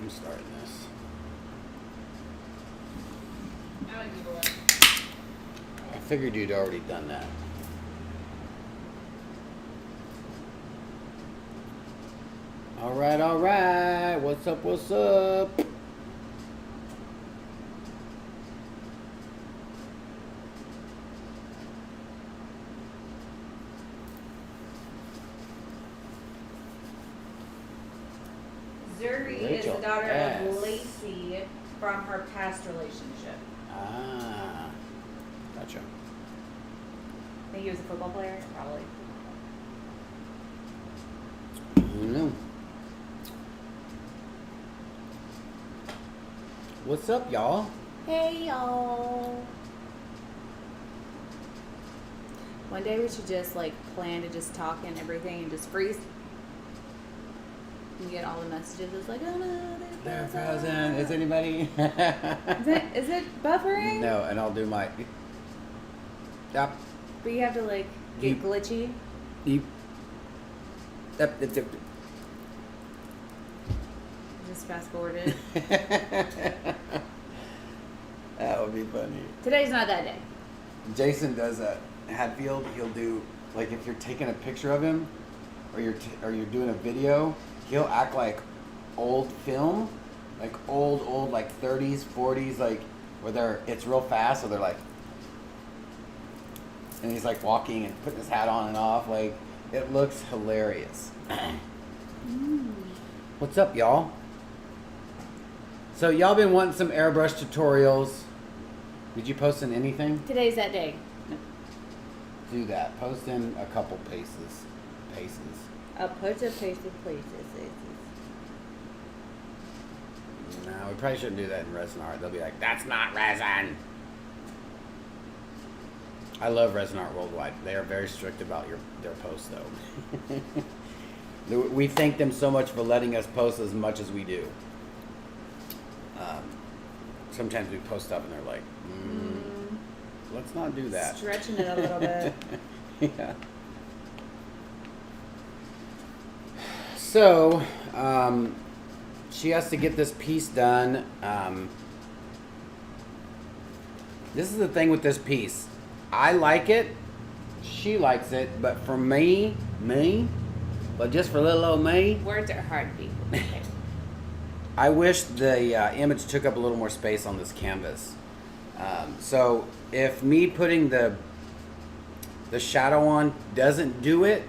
I'm starting this. I figured you'd already done that. All right, all right. What's up? What's up? Zuri is the daughter of Lacey from her past relationship. Ah, gotcha. I think he was a football player, probably. I don't know. What's up, y'all? Hey, y'all. One day we should just like plan to just talk and everything and just freeze. You get all the messages. It's like, oh no, They're frozen. Is anybody? Is it buffering? No, and I'll do my. Yep. But you have to like get glitchy. Yep. Yep. Just fast forward it. That would be funny. Today's not that day. Jason does that. Hatfield, he'll do like if you're taking a picture of him, or you're doing a video, he'll act like old film, like old like 30s, 40s, like where it's real fast, so they're like, and he's like walking and putting his hat on and off, like it looks hilarious. What's up, y'all? So y'all been wanting some airbrush tutorials. Did you post in anything? Today's that day. Do that. Post in a couple paces. A put a pasted places. No, we probably shouldn't do that in resin art. They'll be like, that's not resin. I love Resin Art Worldwide. They are very strict about their posts, though. We thank them so much for letting us post as much as we do. Sometimes we post stuff and they're like, let's not do that. Stretching it a little bit. Yeah. So, she has to get this piece done. This is the thing with this piece. I like it. She likes it. But for me, but just for little old me. Words are hard, people. Okay. I wish the image took up a little more space on this canvas. So if me putting the shadow on doesn't do it,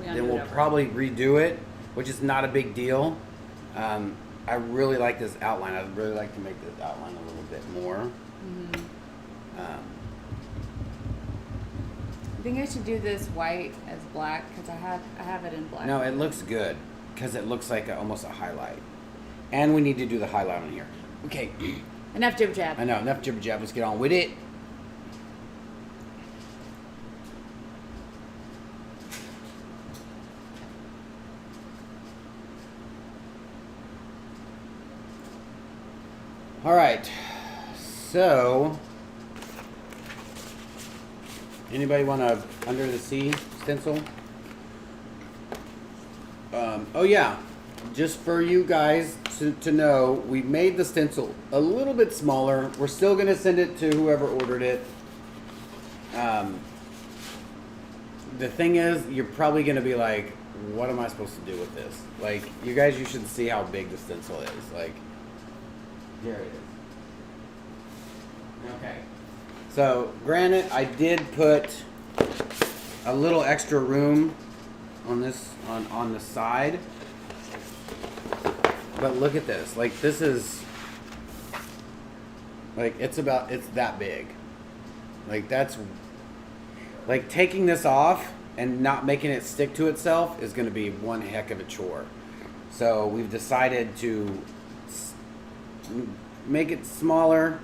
then we'll probably redo it, which is not a big deal. I really like this outline. I'd really like to make this outline a little bit more. Mm-hmm. I think I should do this white as black because I have it in black. No, it looks good because it looks like almost a highlight. And we need to do the highlight on here. Okay. Enough jib jab. I know, enough jibber jab. Let's get on with it. All right. So, anybody want a Under the Sea stencil? Oh yeah. Just for you guys to know, we made the stencil a little bit smaller. We're still going to send it to whoever ordered it. The thing is, you're probably going to be like, what am I supposed to do with this? Like, you guys, you should see how big the stencil is. Like, here it is. Okay. So, granted, I did put a little extra room on this, on the side. But look at this. Like, this is, like, it's that big. Like, that's, like, taking this off and not making it stick to itself is going to be one heck of a chore. So we've decided to make it smaller.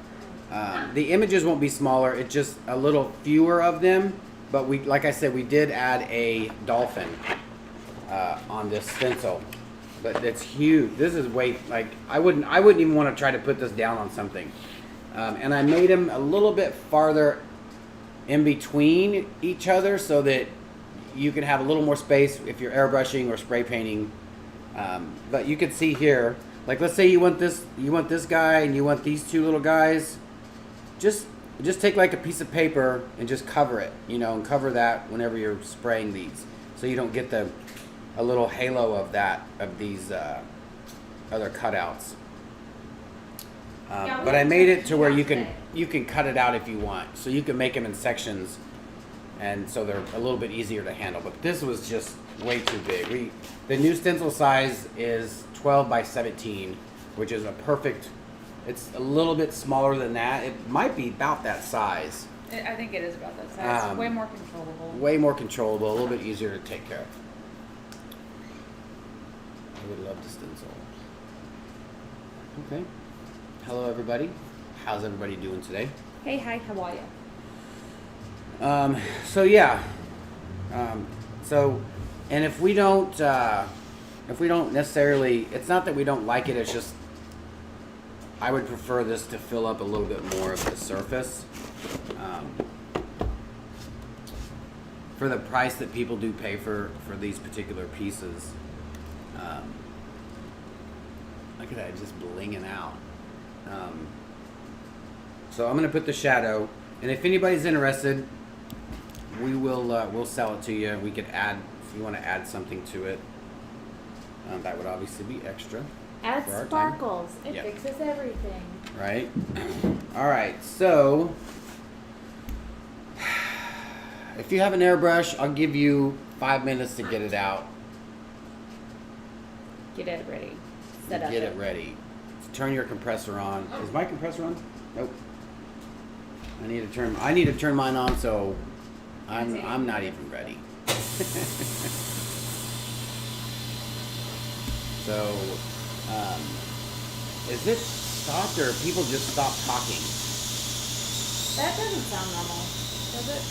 The images won't be smaller. It's just a little fewer of them. But we, like I said, we did add a dolphin on this stencil. But it's huge. This is way, like, I wouldn't even want to try to put this down on something. And I made them a little bit farther in between each other so that you can have a little more space if you're airbrushing or spray painting. But you can see here, Like, let's say you want this guy and you want these two little guys. Just take like a piece of paper and just cover it, you know, and cover that whenever you're spraying these, so you don't get a little halo of these other cutouts. But I made it to where you can cut it out if you want, so you can make them in sections, and so they're a little bit easier to handle. But this was just way too big. The new stencil size is 12 by 17, which is a perfect. It's a little bit smaller than that. It might be about that size. I think it is about that size. Way more controllable. Way more controllable. A little bit easier to take care of. I would love to stencil. Okay. Hello, everybody. How's everybody doing today? Hey, hi, how are you? So yeah. And if we don't necessarily, it's not that we don't like it. It's just I would prefer this to fill up a little bit more of the surface. For the price that people do pay for these particular pieces. Look at that, just blinging out. So I'm gonna put the shadow, and if anybody's interested, we'll sell it to you. We could add, if you want to add something to it, that would obviously be extra. Add sparkles. It Yep. fixes everything. Right. All right. So if you have an airbrush, I'll give you 5 minutes to get it out. Get it ready. Set up. Get it ready. Turn your compressor on. Is my compressor on? Nope. I need to turn mine on, so I'm not even ready. So, is this stopped or people just stop talking? That doesn't sound normal, does it?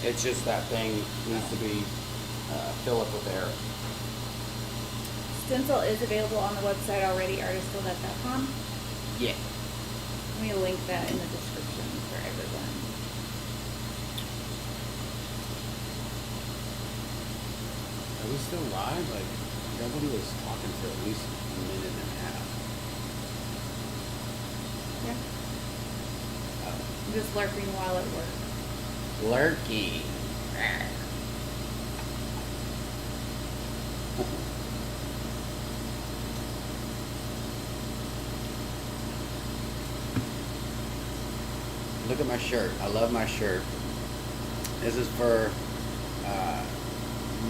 It's just that thing needs to be filled up with air. Stencil is available on the website already, artistfulnet.com. Yeah. Let me link that in the description for everyone. Are we still live? Like, nobody was talking for at least a minute and a half. Yeah. I'm just lurking while at work. Lurky. Look at my shirt. I love my shirt. This is for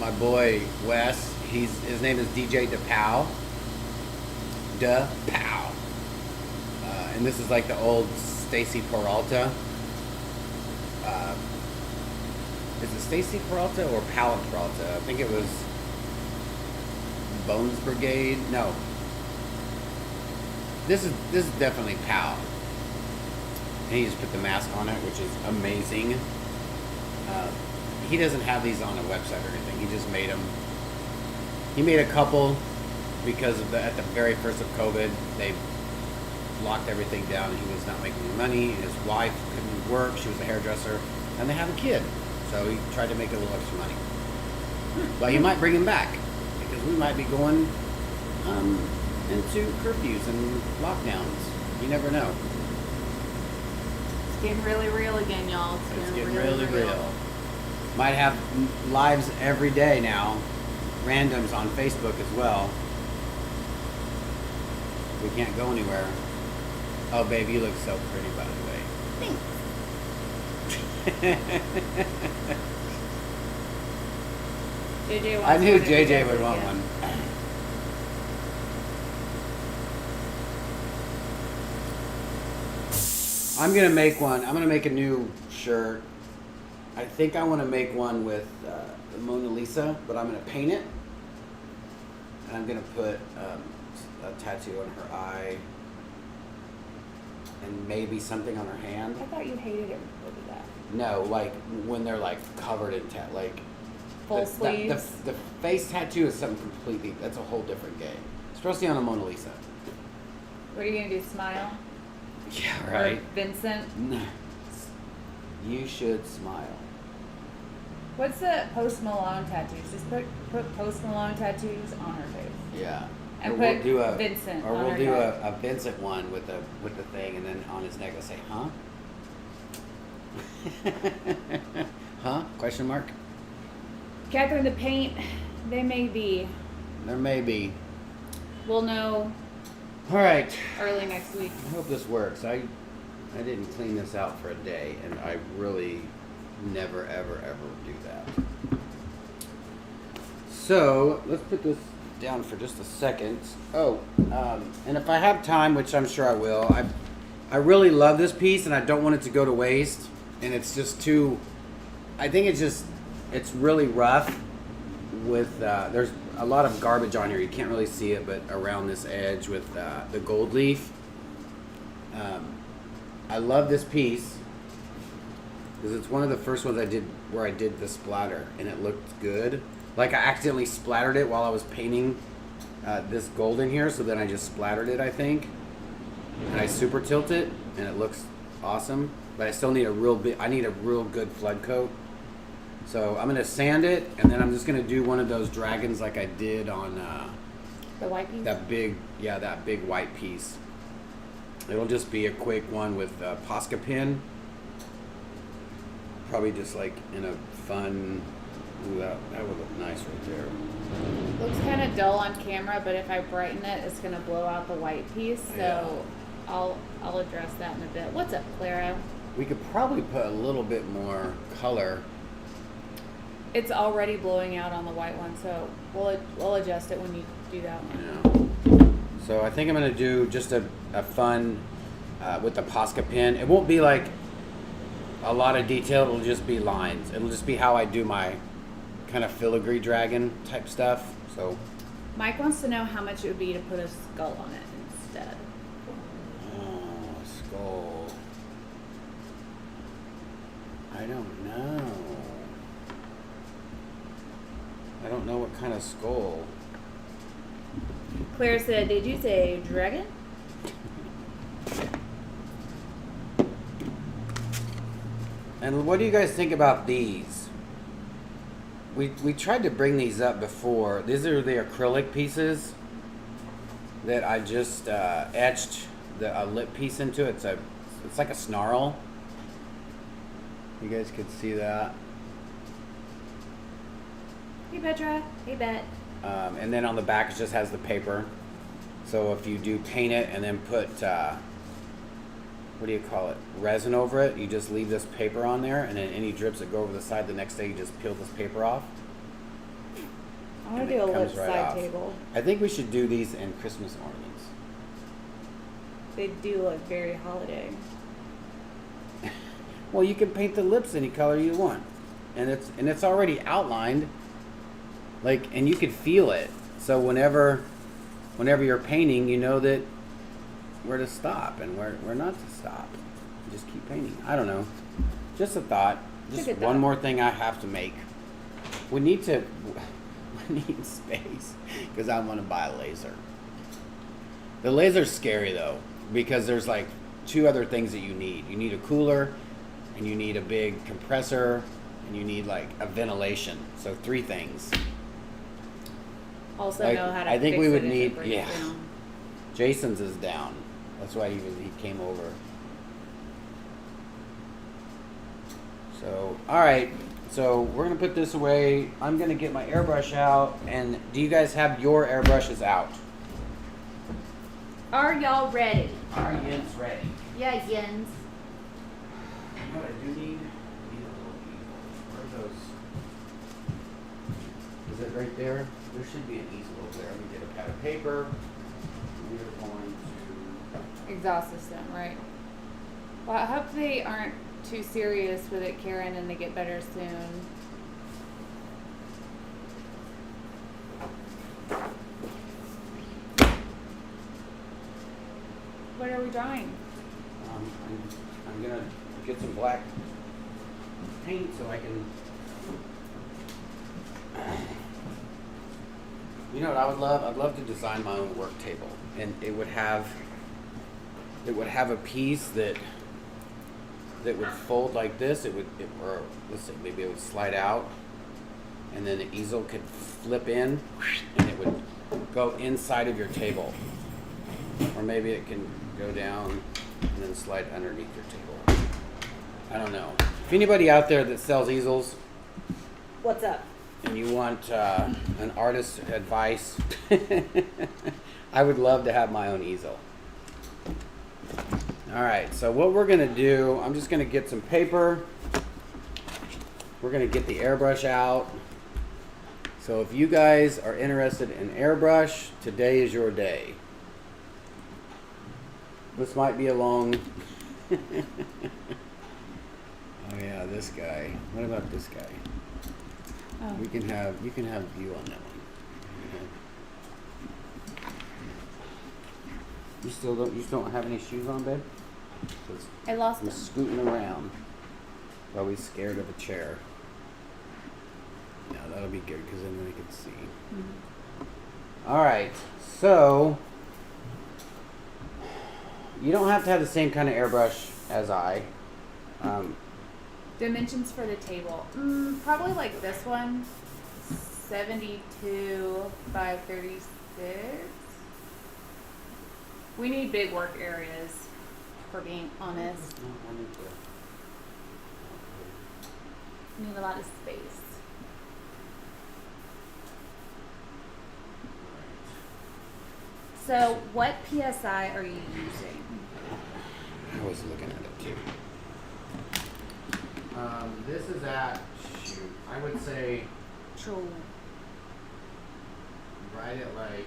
my boy Wes. His name is DJ DePow. DePow. And this is like the old Stacy Peralta. Is it Stacy Peralta or Powell Peralta? I think it was Bones Brigade. No. This is definitely Powell. And he just put the mask on it, which is amazing. He doesn't have these on a website or anything. He just made them. He made a couple because of at the very first of COVID, they locked everything down and he was not making any money. His wife couldn't work. She was a hairdresser. And they have a kid. So he tried to make a little extra money. But he might bring him back because we might be going into curfews and lockdowns. You never know. It's getting really real again, y'all. It's getting really real. Might have lives every day now. Randoms on Facebook as well. We can't go anywhere. Oh, babe, you look so pretty, by the way. JJ wants I knew one if JJ he would does, want yeah. one. I'm gonna make one. I'm gonna make a new shirt. I think I want to make one with the Mona Lisa, but I'm gonna paint it. And I'm gonna put a tattoo on her eye, and maybe something on her hand. I thought you hated it when people did that. No, like when they're like covered in like Full the sleeves. The face tattoo is something completely. That's a whole different game. Especially on a Mona Lisa. What are you gonna do? Smile? Yeah, right. Or Vincent? You should smile. What's the Post Malone tattoos? Just put Post Malone tattoos on her face. Yeah. And Or put we'll do a Vincent or on we'll her do neck. a Vincent one with the thing, and then on his neck I say, huh? Huh? Question mark? Catherine, the paint, they may be. There may be. We'll know All right. early next week. I hope this works. I didn't clean this out for a day, and I really never ever do that. So let's put this down for just a second. Oh, and if I have time, which I'm sure I will, I really love this piece, and I don't want it to go to waste. And it's just too. I think it's really rough. With there's a lot of garbage on here. You can't really see it, but around this edge with the gold leaf. I love this piece because it's one of the first ones I did where I did the splatter, and it looked good. Like I accidentally splattered it while I was painting this gold in here, so then I just splattered it, I think, and I super tilt it, and it looks awesome. But I still need I need a real good flood coat. So I'm gonna sand it, and then I'm just gonna do one of those dragons like I did on The white piece? that big white piece. It'll just be a quick one with Posca pin. Probably just like in a fun. Ooh, that would look nice right there. Looks kind of dull on camera, but if I brighten it, it's going to blow out the white piece. So Yeah. I'll address that in a bit. What's up, Clara? We could probably put a little bit more color. It's already blowing out on the white one, so we'll adjust it when you do that one. Yeah. So I think I'm gonna do just a fun with the Posca pin. It won't be like a lot of detail. It'll just be lines. It'll just be how I do my kind of filigree dragon type stuff. So Mike wants to know how much it would be to put a skull on it instead. oh, skull. I don't know. I don't know what kind of skull. Claire said, "Did you say dragon?" And what do you guys think about these? We tried to bring these up before. These are the acrylic pieces that I just etched a lip piece into. It's like a snarl. You guys could see that. Hey Petra. Hey Bet. And then on the back it just has the paper. So if you do paint it and then put what do you call it? Resin over it. You just leave this paper on there, and then any drips that go over the side the next day, you just peel this paper off. I want and to it do a lip comes right side off. table. I think we should do these in Christmas ornaments. They do look very holiday. Well, you can paint the lips any color you want, and it's already outlined. Like, and you could feel it. So whenever you're painting, you know that where to stop and where not to stop. You just keep painting. I don't know. Just a thought. It's a Just good one thought. more thing I have to make. We need space because I want to buy a laser. The laser's scary though, because there's like two other things that you need. You need a cooler, and you need a big compressor, and you need like a ventilation. So 3 things. Also Like, know how to I think fix we would it if it need- breaks yeah. down. Jason's is down. That's why he came over. So, all right. So we're gonna put this away. I'm gonna get my airbrush out. And do you guys have your airbrushes out? Are y'all ready? Are Jens ready? Yeah, Jens. You know what I do need? I need a little easel. Where are those? Is it right there? There should be an easel over there. Let me get a pad of paper. We are going to. Exhaust system, right? Well, I hope they aren't too serious with it, Karen, and they get better soon. What are we drawing? I'm gonna get some black paint so I can. You know what I would love? I'd love to design my own work table, and it would have a piece that would fold like this. Or let's say maybe it would slide out, and then the easel could flip in, and it would go inside of your table. Or maybe it can go down and then slide underneath your table. I don't know. If anybody out there that sells easels What's up? and you want an artist's advice, I would love to have my own easel. All right, so what we're gonna do, I'm just gonna get some paper. We're gonna get the airbrush out. So if you guys are interested in airbrush, today is your day. This might be a long. Oh yeah, this guy. What about this guy? Oh. You can have view on that one. You still don't have any shoes on, babe? 'Cause I lost I'm them. scooting around. Probably scared of a chair. No, that'll be good because then we can see. Mm-hmm. All right, so you don't have to have the same kind of airbrush as I. Dimensions for the table. Probably like this one. 72 by 36. We need big work areas, for being honest. We need a lot of space. So, what PSI are you using? I was looking at it too. This is at, shoot, I would say True. right at like,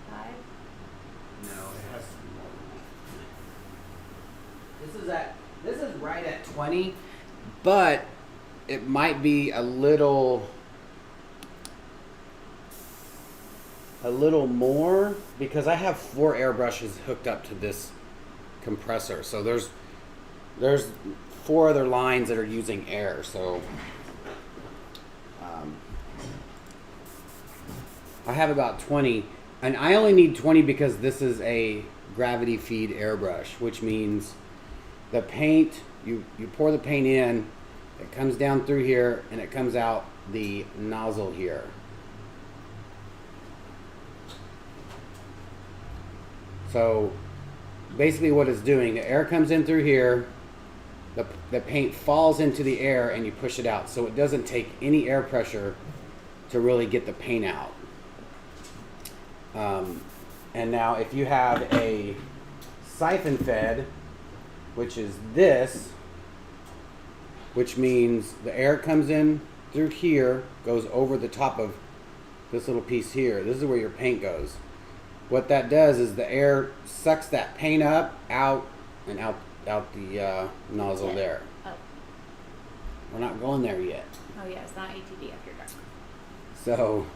5? no, it has to be more than that. This is right at 20, but it might be a little more because I have 4 airbrushes hooked up to this compressor. So there's 4 other lines that are using air. So I have about 20, and I only need 20 because this is a gravity feed airbrush, which means the paint, you pour the paint in, it comes down through here and it comes out the nozzle here. So basically what it's doing, the air comes in through here, the paint falls into the air and you push it out. So it doesn't take any air pressure to really get the paint out. And now if you have a Siphon Fed, which is this, which means the air comes in through here, goes over the top of this little piece here. This is where your paint goes. What that does is the air sucks that paint up, out, and out the nozzle there. Oh. We're not going there yet. Oh yeah, it's not ATD after dark. So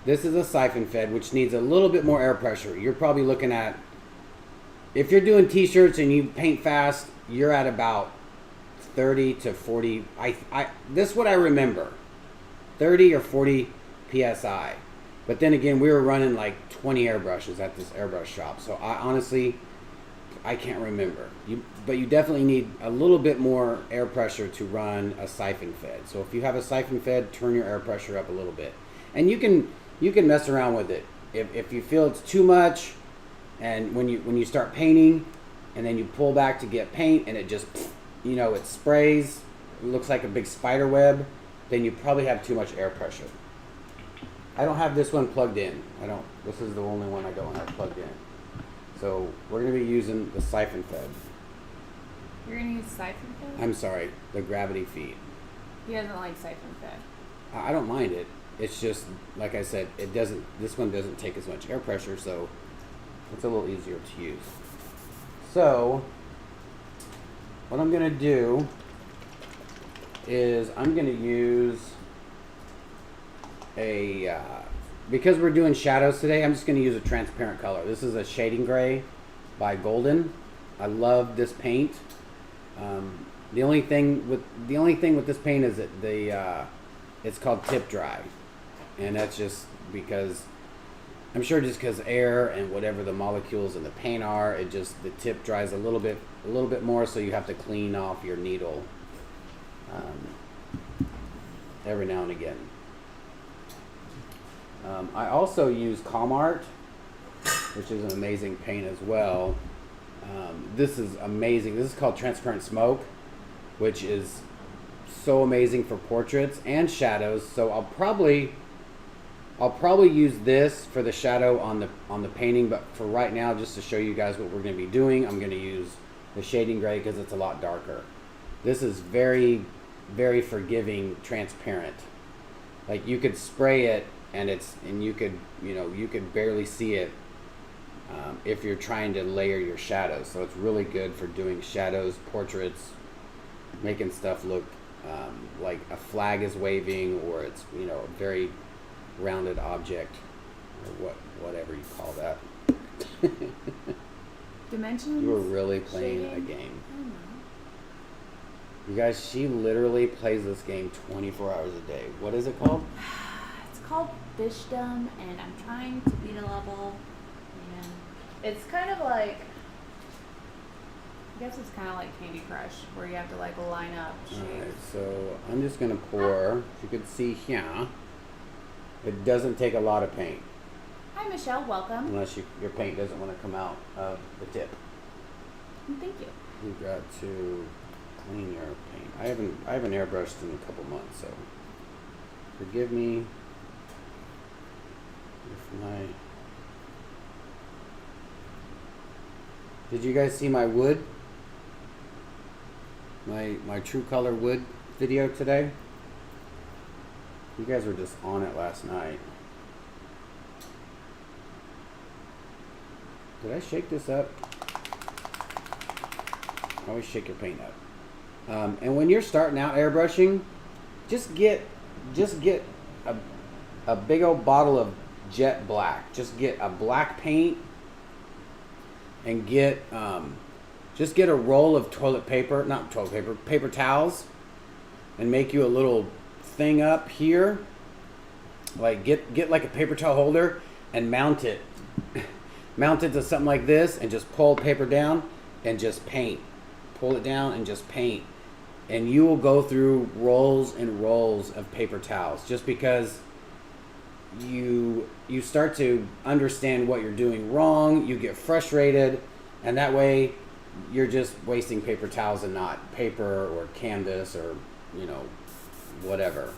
this is a Siphon Fed, which needs a little bit more air pressure. You're probably looking at, if you're doing t-shirts and you paint fast, you're at about 30 to 40. This is what I remember, 30 or 40 PSI. But then again, we were running like 20 airbrushes at this airbrush shop. So I honestly can't remember. But you definitely need a little bit more air pressure to run a Siphon Fed. So if you have a Siphon Fed, turn your air pressure up a little bit. And you can mess around with it. If you feel it's too much, and when you start painting, and then you pull back to get paint, and it just, it sprays, it looks like a big spider web, then you probably have too much air pressure. I don't have this one plugged in. This is the only one I don't have plugged in. So we're going to be using the Siphon Fed. You're gonna use Siphon Fed? I'm sorry, the gravity feed. He doesn't like Siphon Fed. I don't mind it. It's just, like I said, this one doesn't take as much air pressure, so it's a little easier to use. So what I'm going to do is I'm going to use because we're doing shadows today, I'm just going to use a transparent color. This is a shading gray by Golden. I love this paint. The only thing with this paint is that it's called tip dry, and that's just because I'm sure just because air and whatever the molecules in the paint are, the tip dries a little bit more, so you have to clean off your needle every now and again. I also use Comart, which is an amazing paint as well. This is amazing. This is called Transparent Smoke, which is so amazing for portraits and shadows. So I'll probably use this for the shadow on the painting, but for right now, just to show you guys what we're going to be doing, I'm going to use the shading gray because it's a lot darker. This is very, very forgiving, transparent. Like you could spray it and you could barely see it if you're trying to layer your shadows. So it's really good for doing shadows, portraits, making stuff look like a flag is waving, or it's a very rounded object, or whatever you call that. Dimensions. You were really playing a game. You guys, she literally plays this game 24 hours a day. What is it called? It's called Fishdom, and I'm trying to beat a level. And it's kind of like, I guess it's kind of like Candy Crush, where you have to like line up shapes. Alright, so I'm just gonna pour. You can see here, it doesn't take a lot of paint. Hi Michelle, welcome. Unless your paint doesn't want to come out of the tip. Thank you. You've got to clean your paint. I haven't airbrushed in a couple months, so forgive me if my... Did you guys see my wood? My true color wood video today? You guys were just on it last night. Did I shake this up? Always shake your paint up. And when you're starting out airbrushing, just get a big old bottle of jet black. Just get a black paint and just get a roll of paper towels, and make you a little thing up here. Like get like a paper towel holder and mount it. Mount it to something like this and just pull paper down and just paint. Pull it down and just paint. And you will go through rolls and rolls of paper towels, just because you start to understand what you're doing wrong, you get frustrated, and that way you're just wasting paper towels and not paper or canvas or whatever.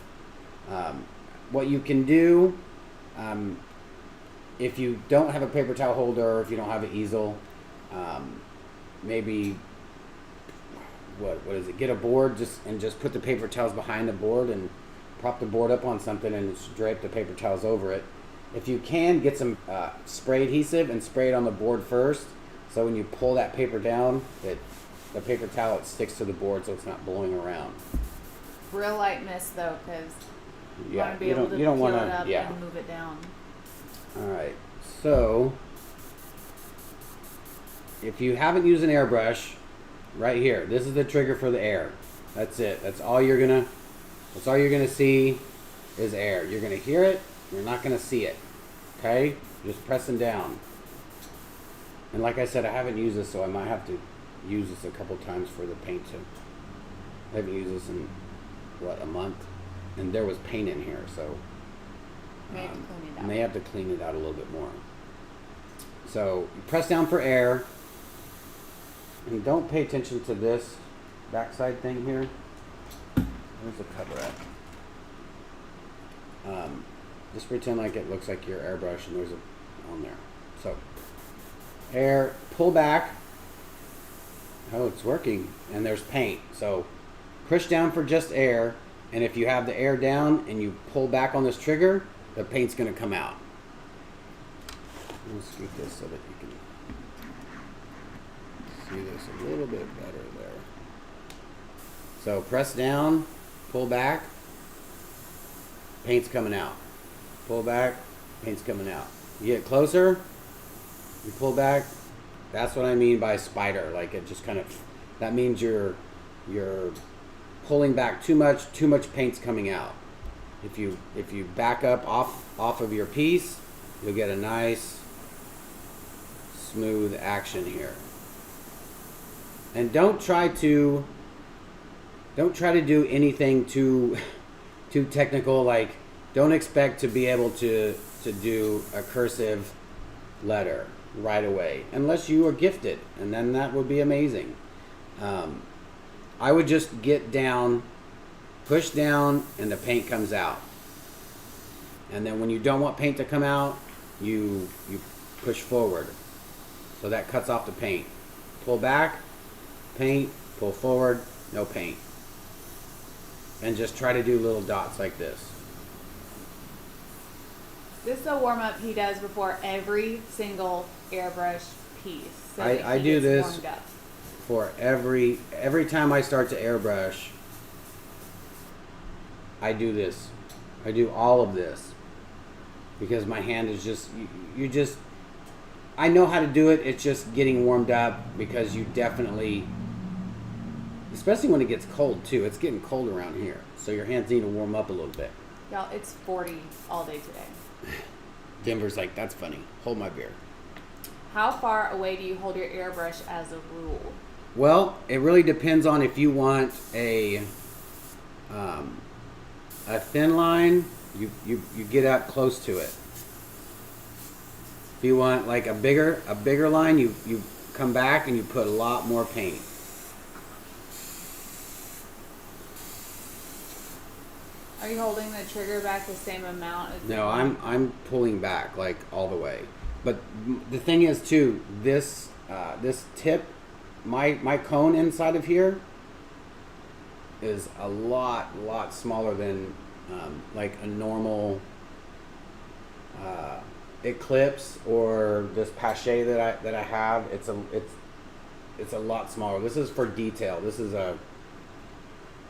What you can do, if you don't have a paper towel holder, or if you don't have an easel, maybe what is it? Get a board and just put the paper towels behind the board and prop the board up on something and just drape the paper towels over it. If you can, get some spray adhesive and spray it on the board first, so when you pull that paper down, the paper towel sticks to the board, so it's not blowing around. Real light mist though, because you want to be you able don't, to you don't peel wanna, it up yeah. and move it down. Alright, so if you haven't used an airbrush, right here, this is the trigger for the air. That's it. That's all you're gonna see is air. You're gonna hear it, you're not gonna see it. Okay? Just pressing down. And like I said, I haven't used this, so I might have to use this a couple times for the paint to... I haven't used this in, a month? And there was paint in here, so... May have to clean it out. May have to clean it out a little bit more. So, you press down for air. And don't pay attention to this backside thing here. Where's the cover at? Just pretend like it looks like your airbrush and there's a on there. So, air, pull back. Oh, it's working. And there's paint. So, push down for just air. And if you have the air down and you pull back on this trigger, the paint's going to come out. Let's scoot this so that you can see this a little bit better there. So press down, pull back, paint's coming out. Pull back, paint's coming out. You get closer, you pull back. That's what I mean by spider. Like it just kind of, that means you're pulling back too much paint's coming out. If you back up off of your piece, you'll get a nice smooth action here. And don't try to do anything too technical. Like don't expect to be able to to do a cursive letter right away, unless you are gifted, and then that would be amazing. I would just get down, push down, and the paint comes out. And then when you don't want paint to come out, you push forward. So that cuts off the paint. Pull back, paint, pull forward, no paint. And just try to do little dots like this. This is a warm up he does before every single airbrush piece. So I do this for every time I start to airbrush. I do this. I do all of this because my hand is just you just. I know how to do it. It's just getting warmed up because you definitely, especially when it gets cold too. It's getting cold around here, so your hands need to warm up a little bit. Y'all, it's 40 all day today. Denver's like, that's funny. Hold my beer. How far away do you hold your airbrush as a rule? Well, it really depends on if you want a thin line. You get up close to it. If you want like a bigger line, you come back and you put a lot more paint. Are you holding the trigger back the same amount as No, I'm pulling back like all the way. But the thing is too, this tip, my cone inside of here is a lot smaller than like a normal Eclipse or this Pache that I have. It's a lot smaller. This is for detail. This is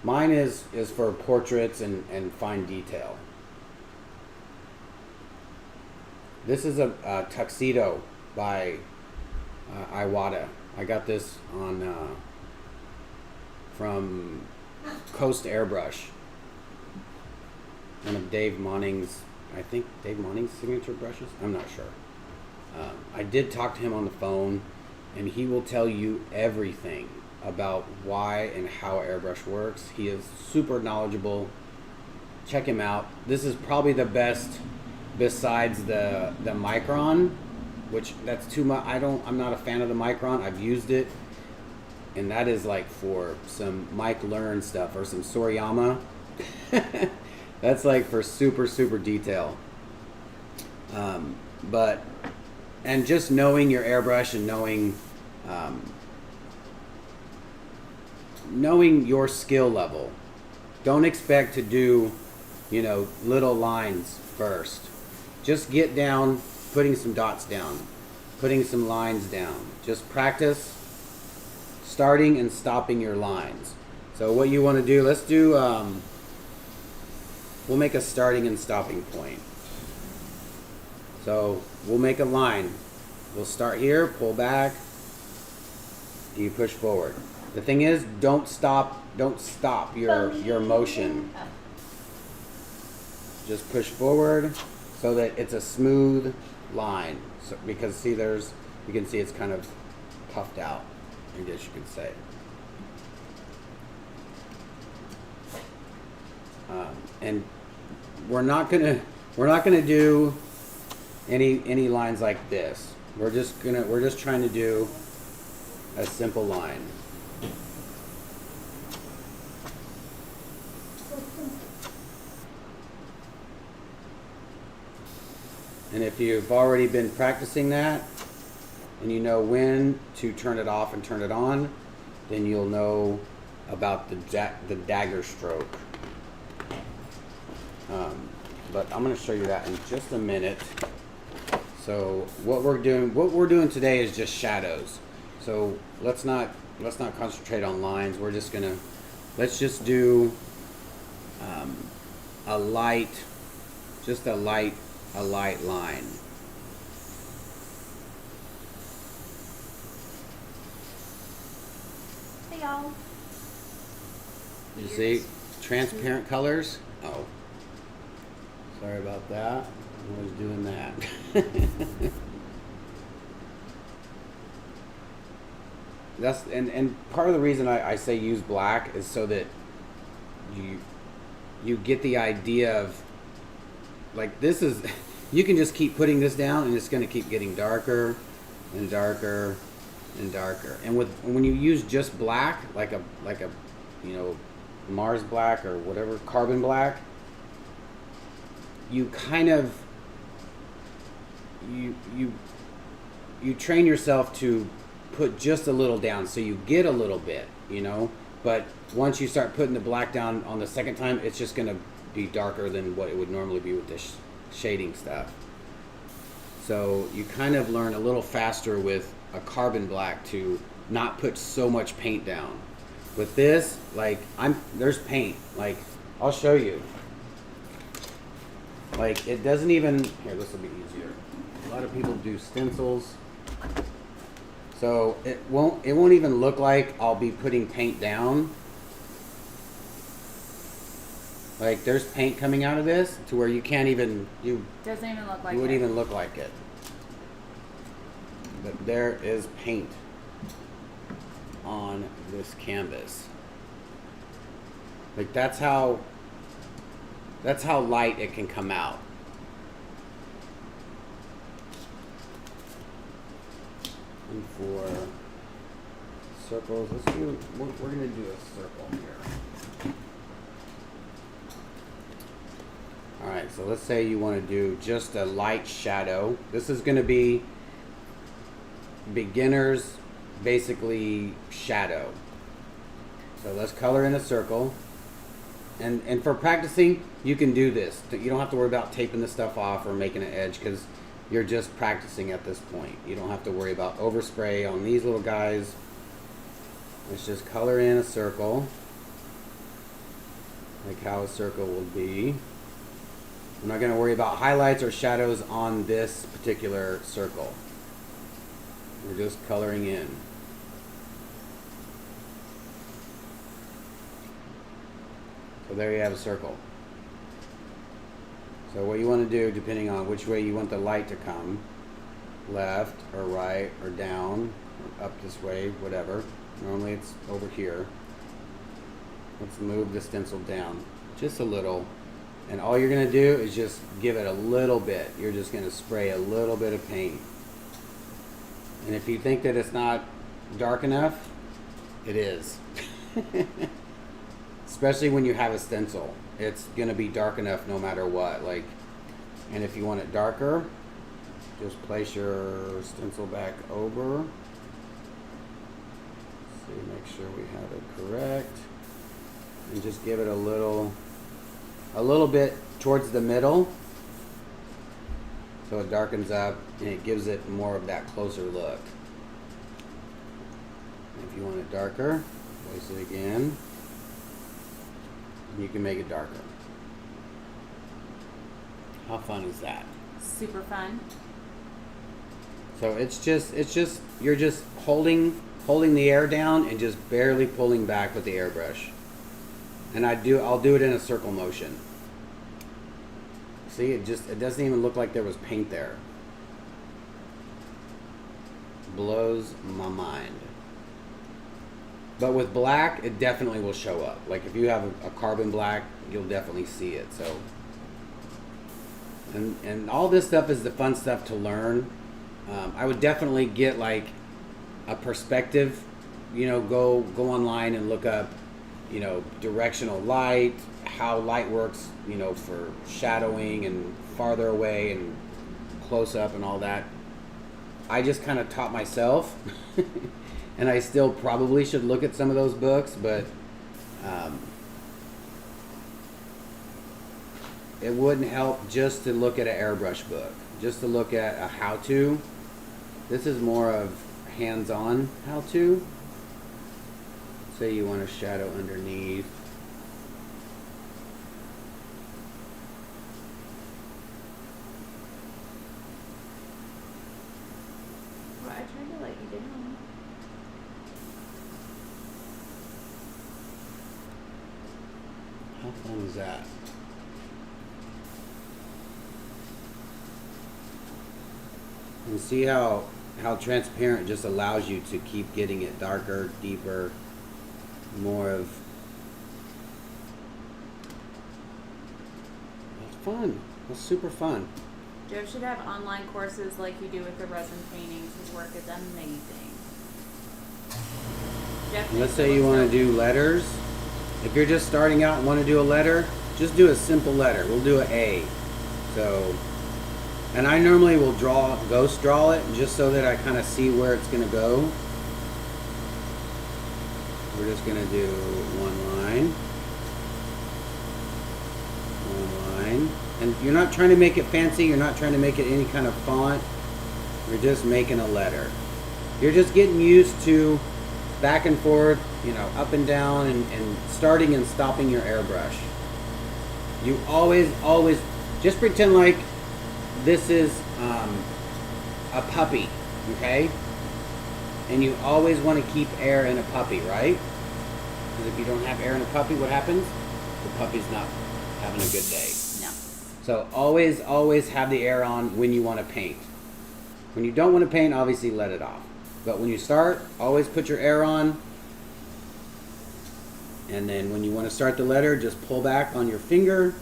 mine is for portraits and fine detail. This is a tuxedo by Iwata. I got this on from Coast Airbrush. One of Dave Monning's, I think Dave Monning's signature brushes. I'm not sure. I did talk to him on the phone, and he will tell you everything about why and how airbrush works. He is super knowledgeable. Check him out. This is probably the best besides the Micron, which that's too much. I'm not a fan of the Micron. I've used it, and that is like for some Mike Learn stuff or some Soriyama. That's like for super detail. And just knowing your airbrush and knowing your skill level. Don't expect to do, little lines first. Just get down, putting some dots down, putting some lines down. Just practice starting and stopping your lines. So what you want to do, let's do, we'll make a starting and stopping point. So we'll make a line. We'll start here, pull back, and you push forward. The thing is, don't stop your motion. Just push forward so that it's a smooth line. So, because you can see it's kind of puffed out, I guess you could say. And we're not gonna do any lines like this. We're just trying to do a simple line. And if you've already been practicing that and you know when to turn it off and turn it on, then you'll know about the dagger stroke. But I'm going to show you that in just a minute. So what we're doing today is just shadows. So let's not concentrate on lines. Let's just do a light line. Hey y'all. You see transparent colors? Oh. Sorry about that. I was doing that. That's and part of the reason I say use black is so that you get the idea of, like, this is you can just keep putting this down and it's going to keep getting darker and darker and darker. And when you use just black, like a you know, Mars black or whatever, carbon black, you kind of you train yourself to put just a little down so you get a little bit, you know. But once you start putting the black down on the second time, it's just going to be darker than what it would normally be with the shading stuff. So you kind of learn a little faster with a carbon black to not put so much paint down. With this, like, there's paint. Like, I'll show you. Like, it doesn't even, here, this will be easier. A lot of people do stencils. So it won't even look like I'll be putting paint down. Like, there's paint coming out of this to where you can't even, Doesn't even look like you it. wouldn't even look like it. But there is paint on this canvas. Like, that's how light it can come out. And for circles, we're gonna do a circle here. Alright, so let's say you want to do just a light shadow. This is gonna be beginner's basically shadow. So let's color in a circle. And for practicing, you can do this. You don't have to worry about taping the stuff off or making an edge because you're just practicing at this point. You don't have to worry about overspray on these little guys. Let's just color in a circle, like how a circle will be. I'm not going to worry about highlights or shadows on this particular circle. We're just coloring in. So there you have a circle. So what you want to do, depending on which way you want the light to come, left or right or down, or up this way, whatever. Normally it's over here. Let's move the stencil down just a little. And all you're going to do is just give it a little bit. You're just going to spray a little bit of paint. And if you think that it's not dark enough, it is. Especially when you have a stencil. It's going to be dark enough no matter what. Like, and if you want it darker, just place your stencil back over. See, make sure we have it correct. And just give it a little bit towards the middle. So it darkens up and it gives it more of that closer look. If you want it darker, place it again. You can make it darker. How fun is that? Super fun. So it's just you're just holding the air down and just barely pulling back with the airbrush. And I'll do it in a circle motion. See, it doesn't even look like there was paint there. Blows my mind. But with black, it definitely will show up. Like if you have a carbon black, you'll definitely see it. So, and all this stuff is the fun stuff to learn. I would definitely get like a perspective. You know, go online and look up, you know, directional light, how light works. You know, for shadowing and farther away and close up and all that. I just kind of taught myself. And I still probably should look at some of those books, but it wouldn't help just to look at an airbrush book, just to look at a how-to. This is more of hands-on how-to. Say you want a shadow underneath. Well, I tried to let you down. How fun is that? And see how transparent just allows you to keep getting it darker, deeper, more of. That's fun. That's super fun. Joe should have online courses like you do with the resin paintings. His work is amazing. Jeff, Let's say you want to do letters. If you're just starting out and want to do a letter, just do a simple letter. We'll do an A. So, and I normally will ghost draw it just so that I kind of see where it's going to go. We're just going to do one line. One line. And you're not trying to make it fancy. You're not trying to make it any kind of font. You're just making a letter. You're just getting used to back and forth, you know, up and down, and starting and stopping your airbrush. You always just pretend like this is a puppy, okay? And you always want to keep air in a puppy, right? Because if you don't have air in a puppy, what happens? The puppy's not having a good day. No. So always have the air on when you want to paint. When you don't want to paint, obviously let it off. But when you start, always put your air on. And then when you want to start the letter, just pull back on your finger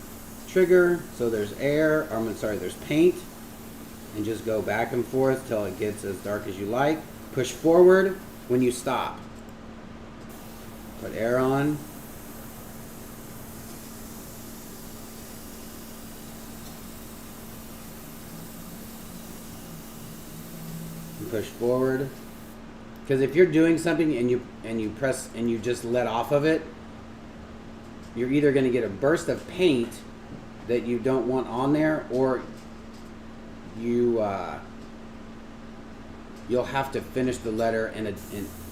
trigger so there's air, there's paint, and just go back and forth till it gets as dark as you like. Push forward when you stop. Put air on. And push forward. Because if you're doing something and you press and you just let off of it, you're either going to get a burst of paint that you don't want on there, or you'll have to finish the letter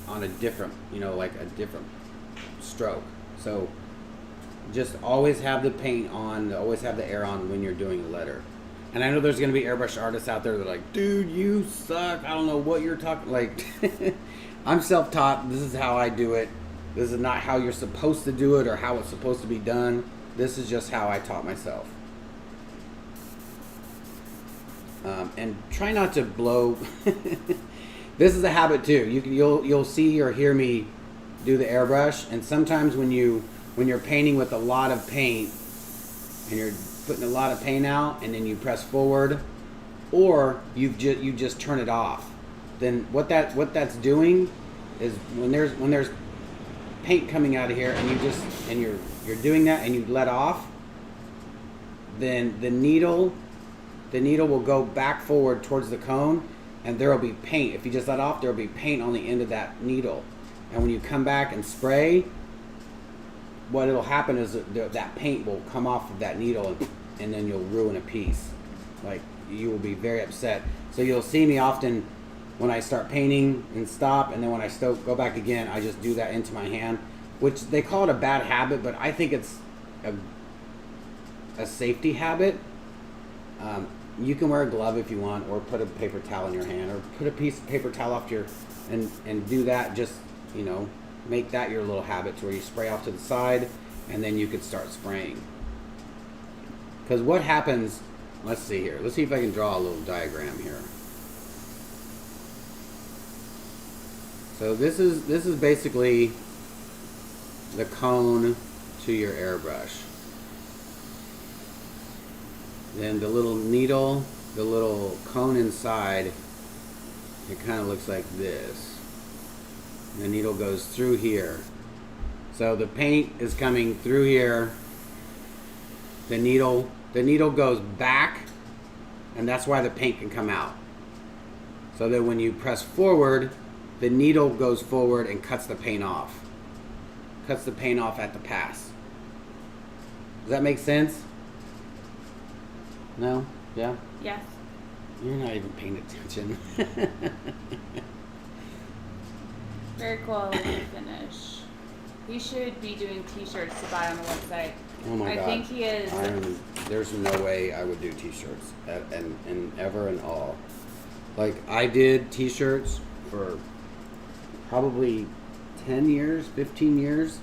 on a different, like a different stroke. So just always have the paint on, always have the air on when you're doing a letter. And I know there's going to be airbrush artists out there that are like, dude, you suck. I don't know what you're talking. Like, I'm self-taught. This is how I do it. This is not how you're supposed to do it or how it's supposed to be done. This is just how I taught myself. And try not to blow. This is a habit too. You'll see or hear me do the airbrush. And sometimes when you're painting with a lot of paint and you're putting a lot of paint out, and then you press forward, or you just turn it off. Then what that's doing is when there's paint coming out of here, and you're doing that, and you let off, then the needle will go back forward towards the cone, and there will be paint. If you just let off, there will be paint on the end of that needle, and when you come back and spray, what it'll happen is that paint will come off of that needle, and then you'll ruin a piece. Like, you will be very upset. So you'll see me often when I start painting and stop, and then when I go back again, I just do that into my hand, which they call it a bad habit, but I think it's a safety habit. You can wear a glove if you want, or put a paper towel in your hand, or put a piece of paper towel off and do that. Just, make that your little habit to where you spray off to the side, and then you could start spraying. Because what happens, let's see here. Let's see if I can draw a little diagram here. So this is basically the cone to your airbrush. Then the little needle, the little cone inside, it kind of looks like this. The needle goes through here. So the paint is coming through here. The needle goes back, and that's why the paint can come out. So that when you press forward, the needle goes forward and cuts the paint off. Cuts the paint off at the pass. Does that make sense? No? Yeah? Yes. You're not even paying attention. Very quality finish. He should be doing t-shirts to buy on the website. Oh my God. I think he is. There's no way I would do t-shirts and ever and all. Like, I did t-shirts for probably 10 years, 15 years.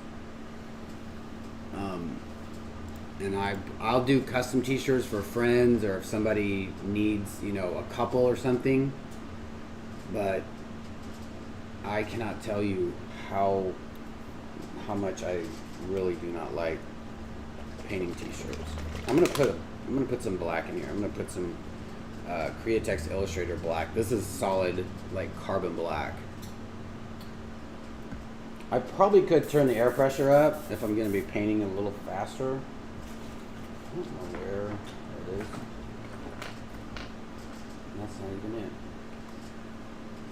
And I'll do custom t-shirts for friends, or if somebody needs, a couple or something. But I cannot tell you how much I really do not like painting t-shirts. I'm gonna put some black in here. I'm gonna put some Createx Illustrator black. This is solid, like carbon black. I probably could turn the air pressure up if I'm going to be painting a little faster. I don't know where it is. That's not even it.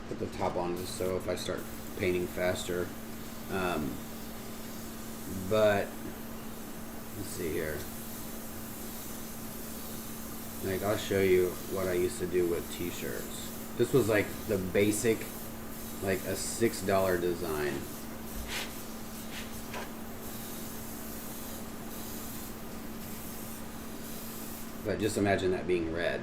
Put the top on just so if I start painting faster. But let's see here. Like, I'll show you what I used to do with t-shirts. This was like the basic, like a $6 design. But just imagine that being red.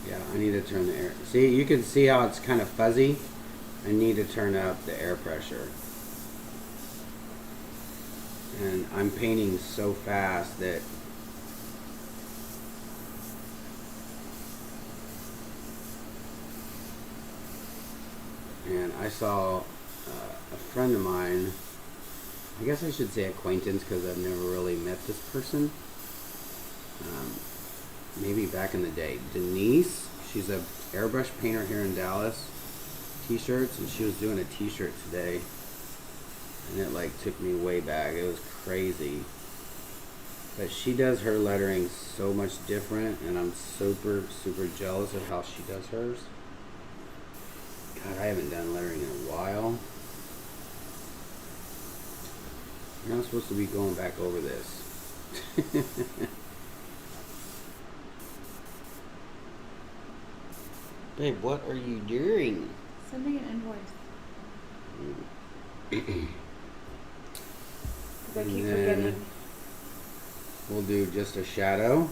Yeah, I need to turn the air. See, you can see how it's kind of fuzzy. I need to turn up the air pressure. And I'm painting so fast that and I saw a friend of mine, I guess I should say acquaintance because I've never really met this person. Maybe back in the day. Denise, she's a airbrush painter here in Dallas, t-shirts, and she was doing a t-shirt today. And it like took me way back. It was crazy. But she does her lettering so much different, and I'm super, super jealous of how she does hers. God, I haven't done lettering in a while. You're not supposed to be going back over this. Babe, what are you doing? Sending an invoice. Because I keep forgetting. We'll do just a shadow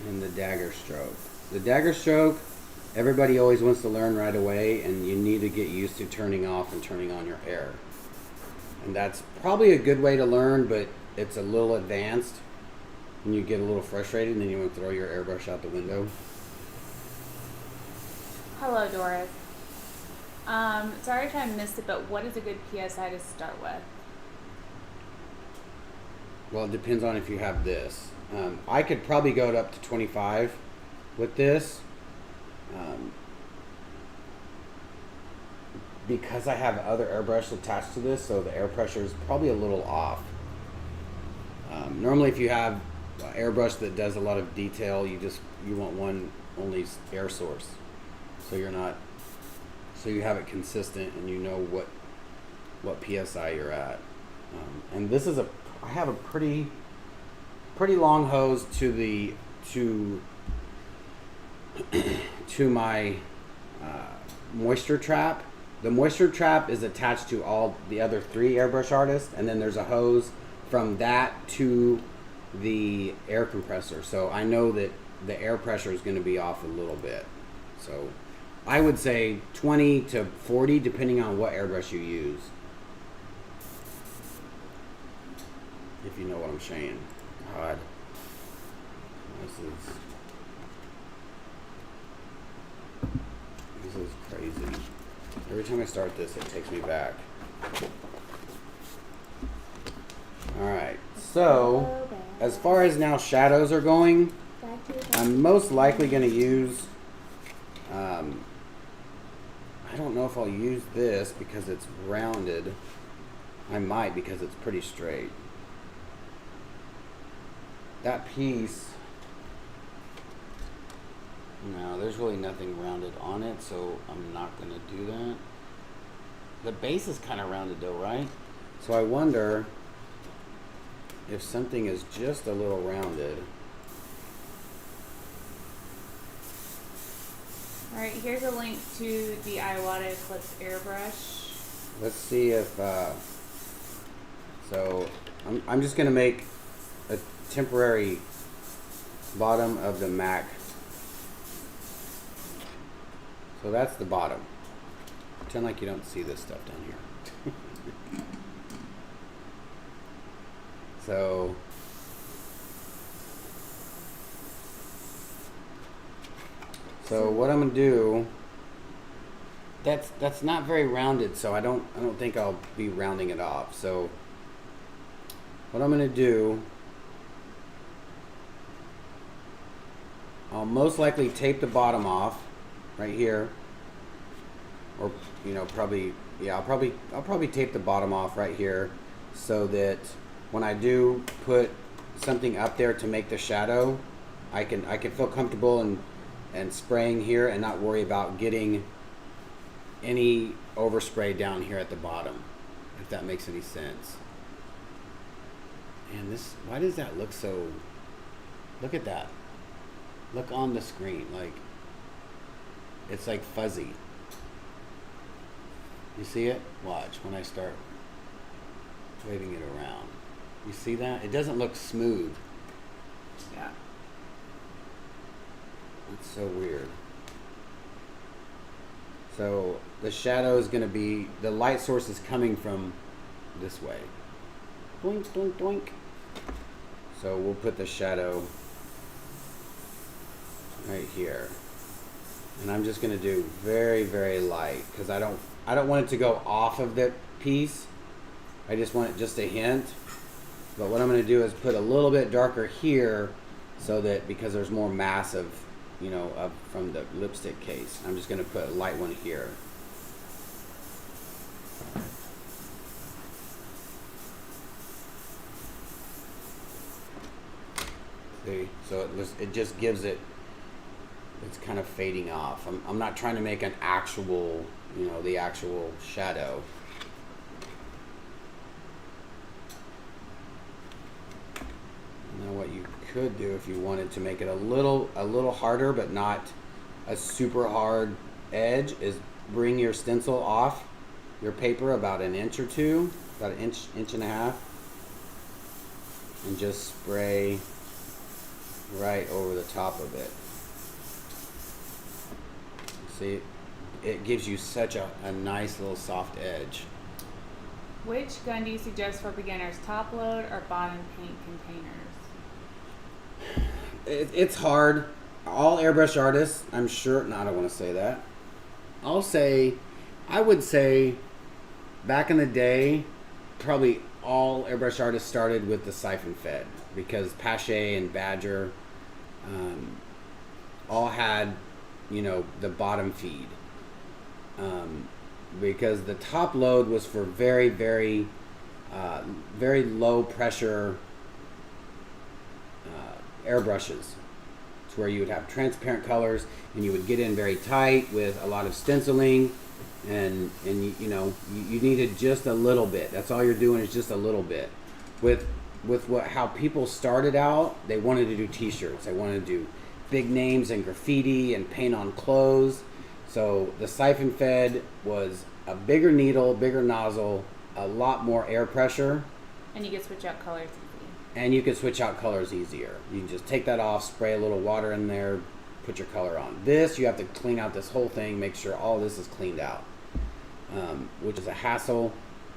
and the dagger stroke. The dagger stroke, everybody always wants to learn right away, and you need to get used to turning off and turning on your air. And that's probably a good way to learn, but it's a little advanced and you get a little frustrated and then you want to throw your airbrush out the window. Hello, Doris. Sorry if I missed it, but what is a good PSI to start with? Well, it depends on if you have this. I could probably go up to 25 with this. Because I have other airbrush attached to this, so the air pressure is probably a little off. Normally if you have an airbrush that does a lot of detail, you want one only air source. So you have it consistent and you know what PSI you're at. And this is I have a pretty long hose to my moisture trap. The moisture trap is attached to all the other 3 airbrush artists, and then there's a hose from that to the air compressor. So I know that the air pressure is going to be off a little bit. So I would say 20 to 40 depending on what airbrush you use. If you know what I'm saying. God. This is crazy. Every time I start this, it takes me back. Alright, so as far as now shadows are going, I'm most likely going to use, I don't know if I'll use this because it's rounded. I might because it's pretty straight. That piece, no, there's really nothing rounded on it, so I'm not going to do that. The base is kind of rounded though, right? So I wonder if something is just a little rounded. Alright, here's a link to the Iwata Eclipse airbrush. Let's see if, so I'm just going to make a temporary bottom of the MAC. So that's the bottom. Pretend like you don't see this stuff down here. So what I'm gonna do, that's not very rounded, so I don't think I'll be rounding it off. So what I'm gonna do, I'll most likely tape the bottom off right here, or you know, probably, yeah, I'll probably tape the bottom off right here, so that when I do put something up there to make the shadow, I can feel comfortable and spraying here and not worry about getting any overspray down here at the bottom, if that makes any sense. And this, why does that look so, look at that. Look on the screen, like, it's like fuzzy. You see it? Watch when I start waving it around. You see that? It doesn't look smooth. Yeah. It's so weird. So the shadow is going to be, the light source is coming from this way. Doink, doink, doink. So we'll put the shadow right here. And I'm just going to do very, very light, because I don't want it to go off of the piece. I just want it just a hint. But what I'm going to do is put a little bit darker here, so that, because there's more mass of, you know, from the lipstick case, I'm just going to put a light one here. See, so it just gives it, it's kind of fading off. I'm not trying to make an actual, you know, the actual shadow. Now what you could do, if you wanted to make it a little harder but not a super hard edge, is bring your stencil off your paper about an inch or two, about an inch and a half, and just spray right over the top of it. See, it gives you such a nice little soft edge. Which gun do you suggest for beginners, top load or bottom paint containers? It's hard. All airbrush artists, I'm sure, no, I don't want to say that. I would say back in the day, probably all airbrush artists started with the Siphon Fed, because Pache and Badger all had, you know, the bottom feed. Because the top load was for very, very, very low pressure airbrushes. It's where you would have transparent colors, and you would get in very tight with a lot of stenciling, and you know, you needed just a little bit. That's all you're doing, is just a little bit. With how people started out, they wanted to do t-shirts. They wanted to do big names and graffiti and paint on clothes. So the Siphon Fed was a bigger needle, bigger nozzle, a lot more air pressure. And you can switch out colors easy. And you can switch out colors easier. You can just take that off, spray a little water in there, put your color on. This, you have to clean out this whole thing, make sure all this is cleaned out, which is a hassle,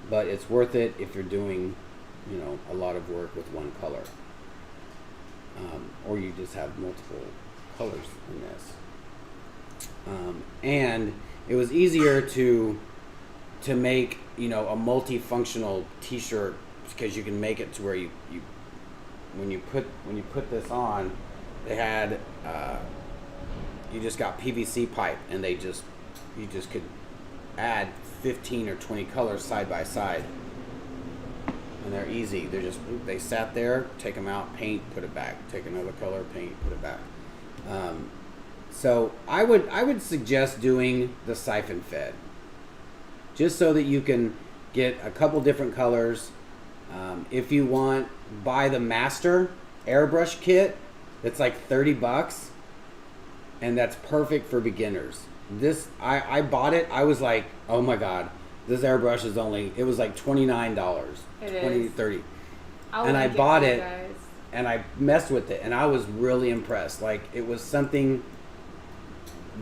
but it's worth it if you're doing, you know, a lot of work with one color. Or you just have multiple colors in this. And it was easier to make, you know, a multifunctional t-shirt, because you can make it to where you when you put this on, they had you just got PVC pipe, and you just could add 15 or 20 colors side by side, and they're easy. They sat there, take them out, paint, put it back, take another color, paint, put it back. So I would suggest doing the Siphon Fed, just so that you can get a couple different colors. If you want, buy the Master Airbrush Kit. It's like $30, and that's perfect for beginners. This, I bought it. I was like, oh my god, this airbrush is it was like $29, $30. And I bought it, and I messed with it, and I was really impressed. Like, it was something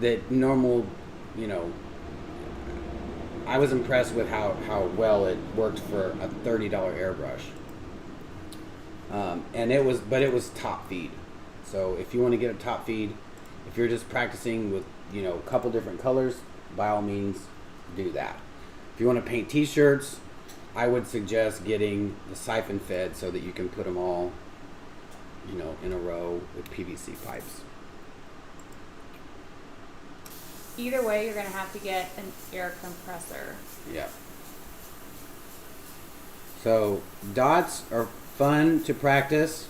that normal, you know, I was impressed with how well it worked for a $30 airbrush. And it was top feed. So if you want to get a top feed, If you're just practicing with, you know, a couple different colors, by all means, do that. If you want to paint t-shirts, I would suggest getting the Siphon Fed so that you can put them all, you know, in a row with PVC pipes. Either way, you're gonna have to get an air compressor. Yeah. So dots are fun to practice.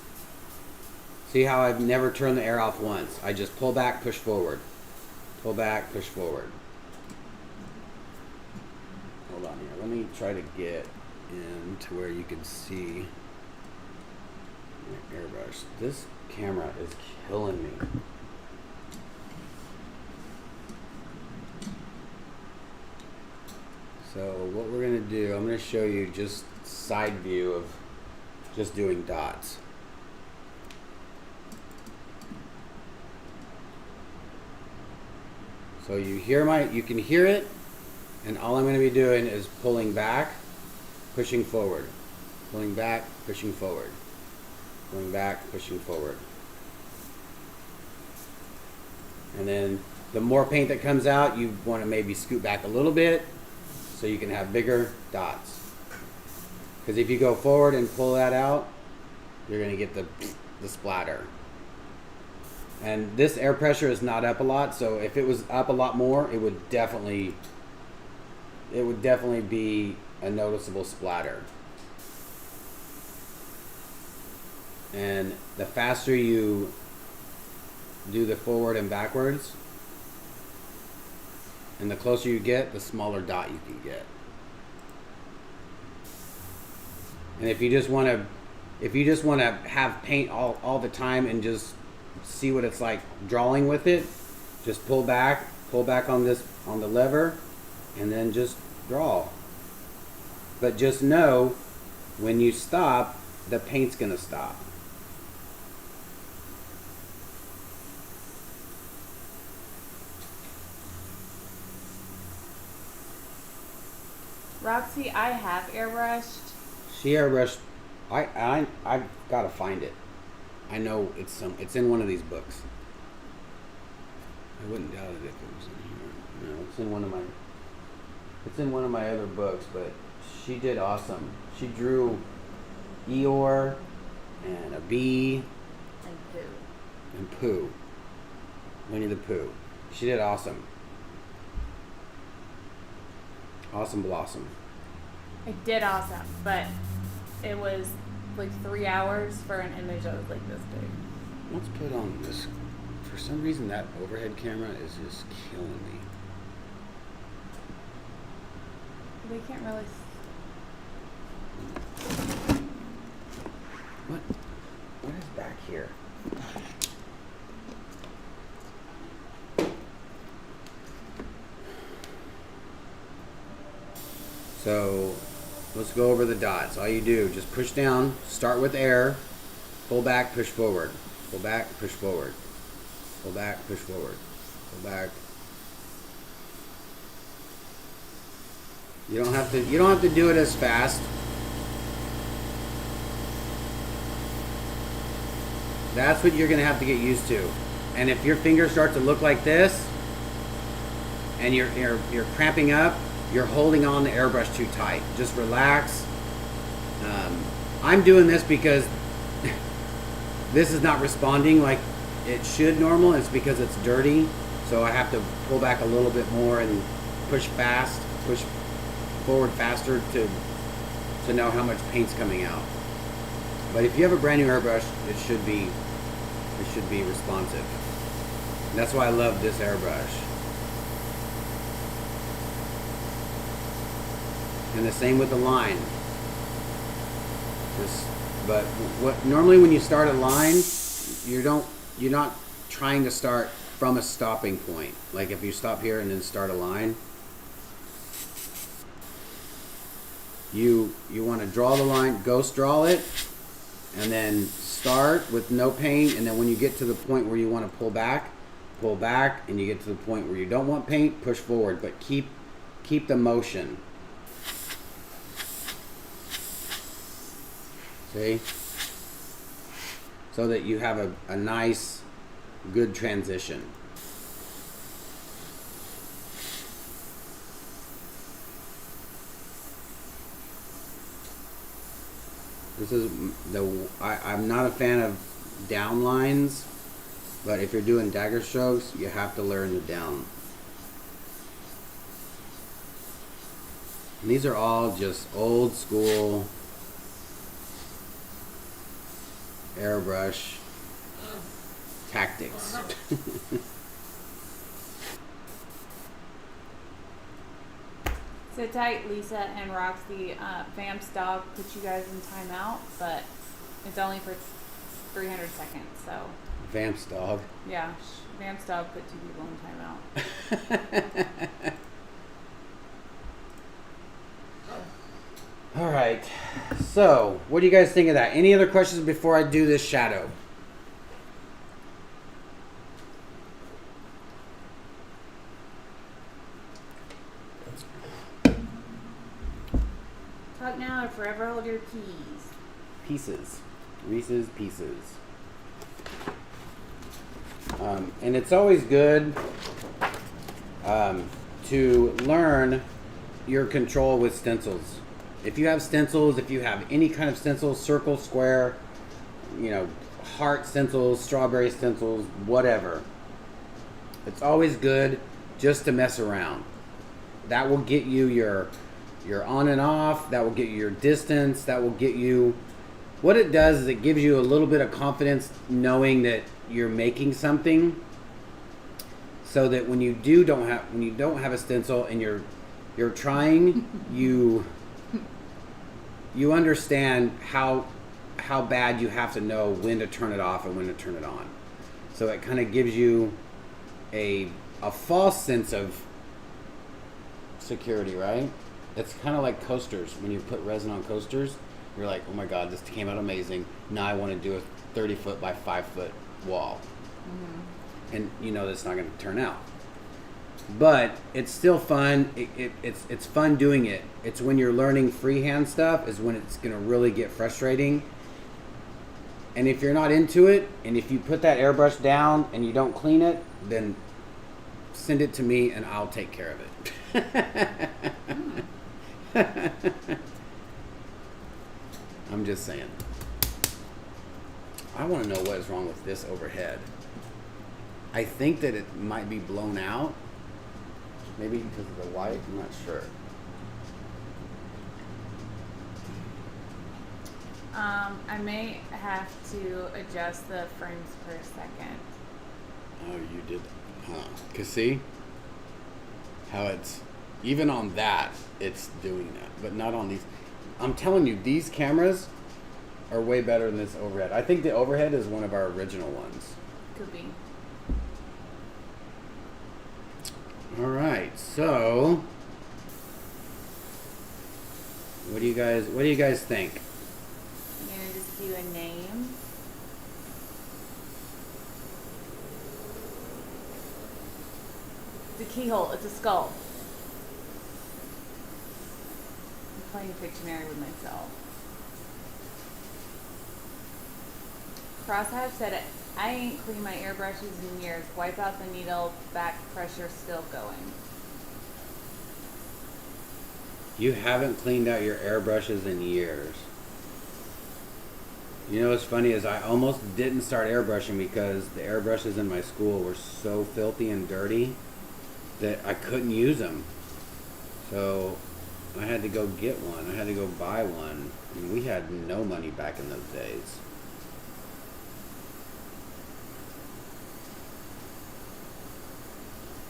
See how I've never turned the air off once. I just pull back, push forward. Pull back, push forward. Hold on here. Let me try to get into where you can see my airbrush. This camera is killing me. So what we're going to do, I'm going to show you just side view of just doing dots. So you can hear it, and all I'm going to be doing is pulling back, pushing forward, pulling back, pushing forward, pulling back, pushing forward. And then the more paint that comes out, you want to maybe scoot back a little bit so you can have bigger dots. Because if you go forward and pull that out, you're going to get the splatter. And this air pressure is not up a lot, so if it was up a lot more, it would definitely be a noticeable splatter. And the faster you do the forward and backwards, and the closer you get, the smaller dot you can get. And if you just want to have paint all the time and just see what it's like drawing with it, just pull back on the lever, and then just draw. But just know when you stop, the paint's gonna stop. Roxy, I have airbrushed. She airbrushed. I've got to find it. I know it's in one of these books. I wouldn't doubt it if it was in here. No, it's in one of my other books, but she did awesome. She drew Eeyore and a bee and Pooh. Winnie the Pooh. She did awesome. Awesome Blossom. I did awesome, but it was like 3 hours for an image that was like this big. Let's put on this. For some reason, that overhead camera is just killing me. They can't really. What is back here? So let's go over the dots. All you do, just push down, start with air, pull back, push forward, pull back, push forward, pull back, push forward, pull back. You don't have to do it as fast. That's what you're gonna have to get used to. And if your fingers start to look like this, and you're cramping up, you're holding on the airbrush too tight. Just relax. I'm doing this because this is not responding like it should normal. It's because it's dirty, so I have to pull back a little bit more and push forward faster to know how much paint's coming out. But if you have a brand new airbrush, it should be responsive. And that's why I love this airbrush. And the same with the line. But what normally when you start a line, you're not trying to start from a stopping point. Like if you stop here and then start a line, you want to draw the line, ghost draw it, and then start with no paint, and then when you get to the point where you want to pull back, and you get to the point where you don't want paint, push forward, but keep the motion. See? So that you have a nice, good transition. This is I'm not a fan of down lines, but if you're doing dagger strokes, you have to learn the down. And these are all just old school airbrush tactics. Sit tight, Lisa and Roxy. Vamp's dog put you guys in timeout, but it's only for 300 seconds, so. Vamp's dog. Yeah, Vamp's dog put 2 people in timeout. All right. So, what do you guys think of that? Any other questions before I do this shadow? Talk now or forever hold your peas. Pieces. Reese's Pieces. And it's always good to learn your control with stencils. If you have stencils, if you have any kind of stencils, circle, square, you know, heart stencils, strawberry stencils, whatever, it's always good just to mess around. That will get you your on and off, that will get you your distance, that will get you, what it does is it gives you a little bit of confidence knowing that you're making something, so that when you don't have a stencil and you're trying, you understand how bad you have to know when to turn it off and when to turn it on. So it kind of gives you a false sense of security, right? It's kind of like coasters. When you put resin on coasters, you're like, oh my god, this came out amazing. Now I want to do a 30-foot by 5-foot wall. Mm-hmm. And you know that's not going to turn out. But it's still fun. It's fun doing it. It's when you're learning freehand stuff is when it's going to really get frustrating. And if you're not into it, and if you put that airbrush down and you don't clean it, then send it to me and I'll take care of it. I'm just saying. I want to know what is wrong with this overhead. I think that it might be blown out. Maybe because of the white, I'm not sure. I may have to adjust the frames per second. Oh, you did? Huh. Because see how it's, even on that, it's doing that, but not on these. I'm telling you, these cameras are way better than this overhead. I think the overhead is one of our original ones. Could be. All right, so what do you guys think? I'm gonna just do a name. It's a keyhole. It's a skull. I'm playing Pictionary with myself. Crosshatch said, I ain't cleaned my airbrushes in years. Wipe out the needle, back pressure still going. You haven't cleaned out your airbrushes in years. You know what's funny is I almost didn't start airbrushing because the airbrushes in my school were so filthy and dirty that I couldn't use them. So I had to go get one. I had to go buy one. And we had no money back in those days.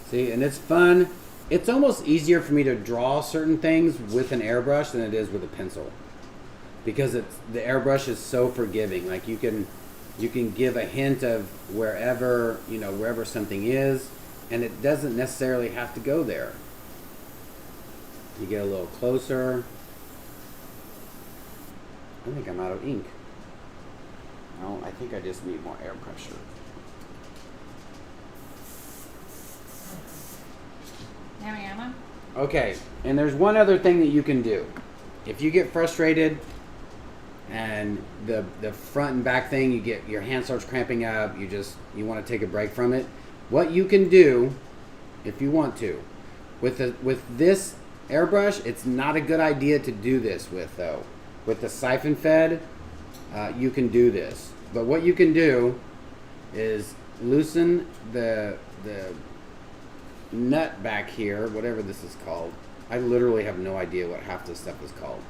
See, and it's fun. It's almost easier for me to draw certain things with an airbrush than it is with a pencil, because the airbrush is so forgiving. Like you can give a hint of wherever something is, and it doesn't necessarily have to go there. You get a little closer. I think I'm out of ink. No, I think I just need more air pressure. Yama. Okay, and there's one other thing that you can do. If you get frustrated and the front and back thing, your hand starts cramping up, you want to take a break from it, what you can do, if you want to, with this airbrush, it's not a good idea to do this with though. With the Siphon Fed, you can do this. But what you can do is loosen the nut back here, whatever this is called. I literally have no idea what half this stuff is called.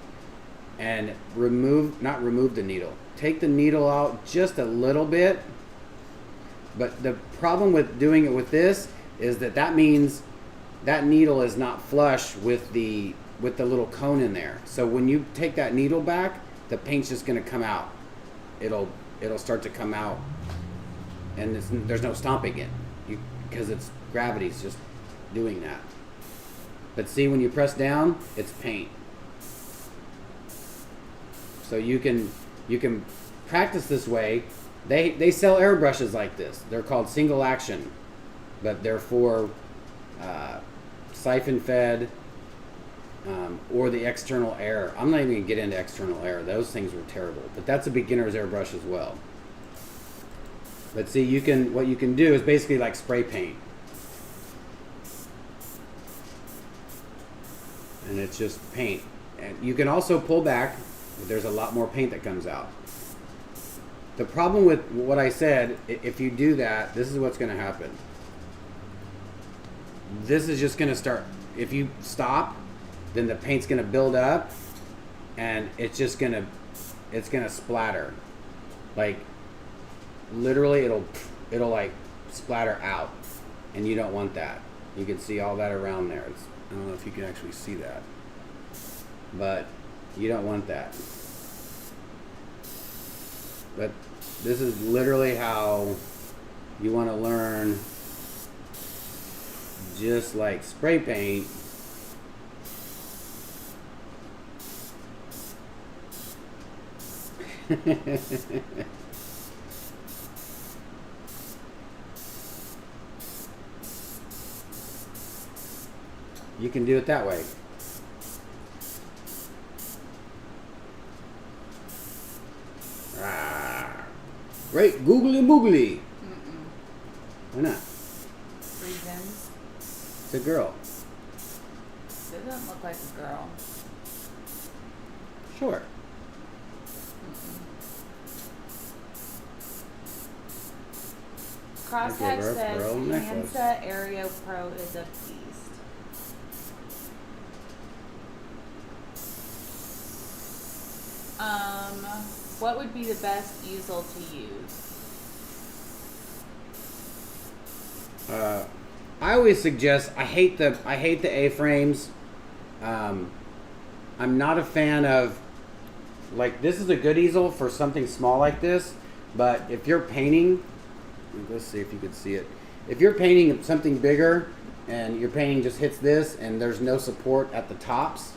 And not remove the needle. Take the needle out just a little bit. But the problem with doing it with this is that means that needle is not flush with the little cone in there. So when you take that needle back, the paint's just going to come out. It'll start to come out, and there's no stomping it, because gravity's just doing that. But see, when you press down, it's paint. So you can practice this way. They sell airbrushes like this. They're called single action, but they're for Siphon Fed or the external air. I'm not even gonna get into external air. Those things were terrible. But that's a beginner's airbrush as well. But see, what you can do is basically like spray paint. And it's just paint. And you can also pull back, but there's a lot more paint that comes out. The problem with what I said, if you do that, this is what's going to happen. This is just going to start, if you stop, then the paint's going to build up, and it's going to splatter. Like, literally it'll like splatter out, and you don't want that. You can see all that around there. I don't know if you can actually see that, but you don't want that. But this is literally how you want to learn, just like spray paint. You can do it that way. Great googly boogly. Why not? Reasons. It's a girl. It doesn't look like a girl. Sure. Crosshatch her a says pearl necklace. Hansa Aereo Pro is a beast. What would be the best easel to use? I always suggest, I hate the A-frames. I'm not a fan of, like, this is a good easel for something small like this, but if you're painting, let's see if you can see it. If you're painting something bigger and your painting just hits this and there's no support at the tops,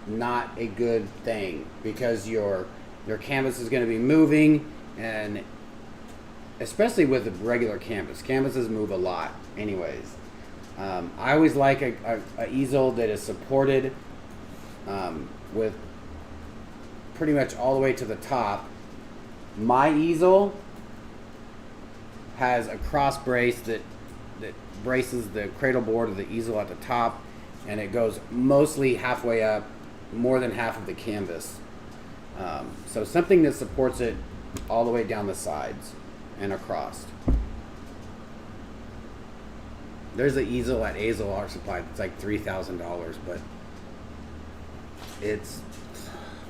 not a good thing, because your canvas is going to be moving, and especially with the regular canvases move a lot anyways. I always like a easel that is supported with pretty much all the way to the top. My easel has a cross brace that braces the cradle board of the easel at the top, and it goes mostly halfway up, more than half of the canvas. So something that supports it all the way down the sides and across. There's an easel at Easel Art Supply. It's like $3,000, but it's,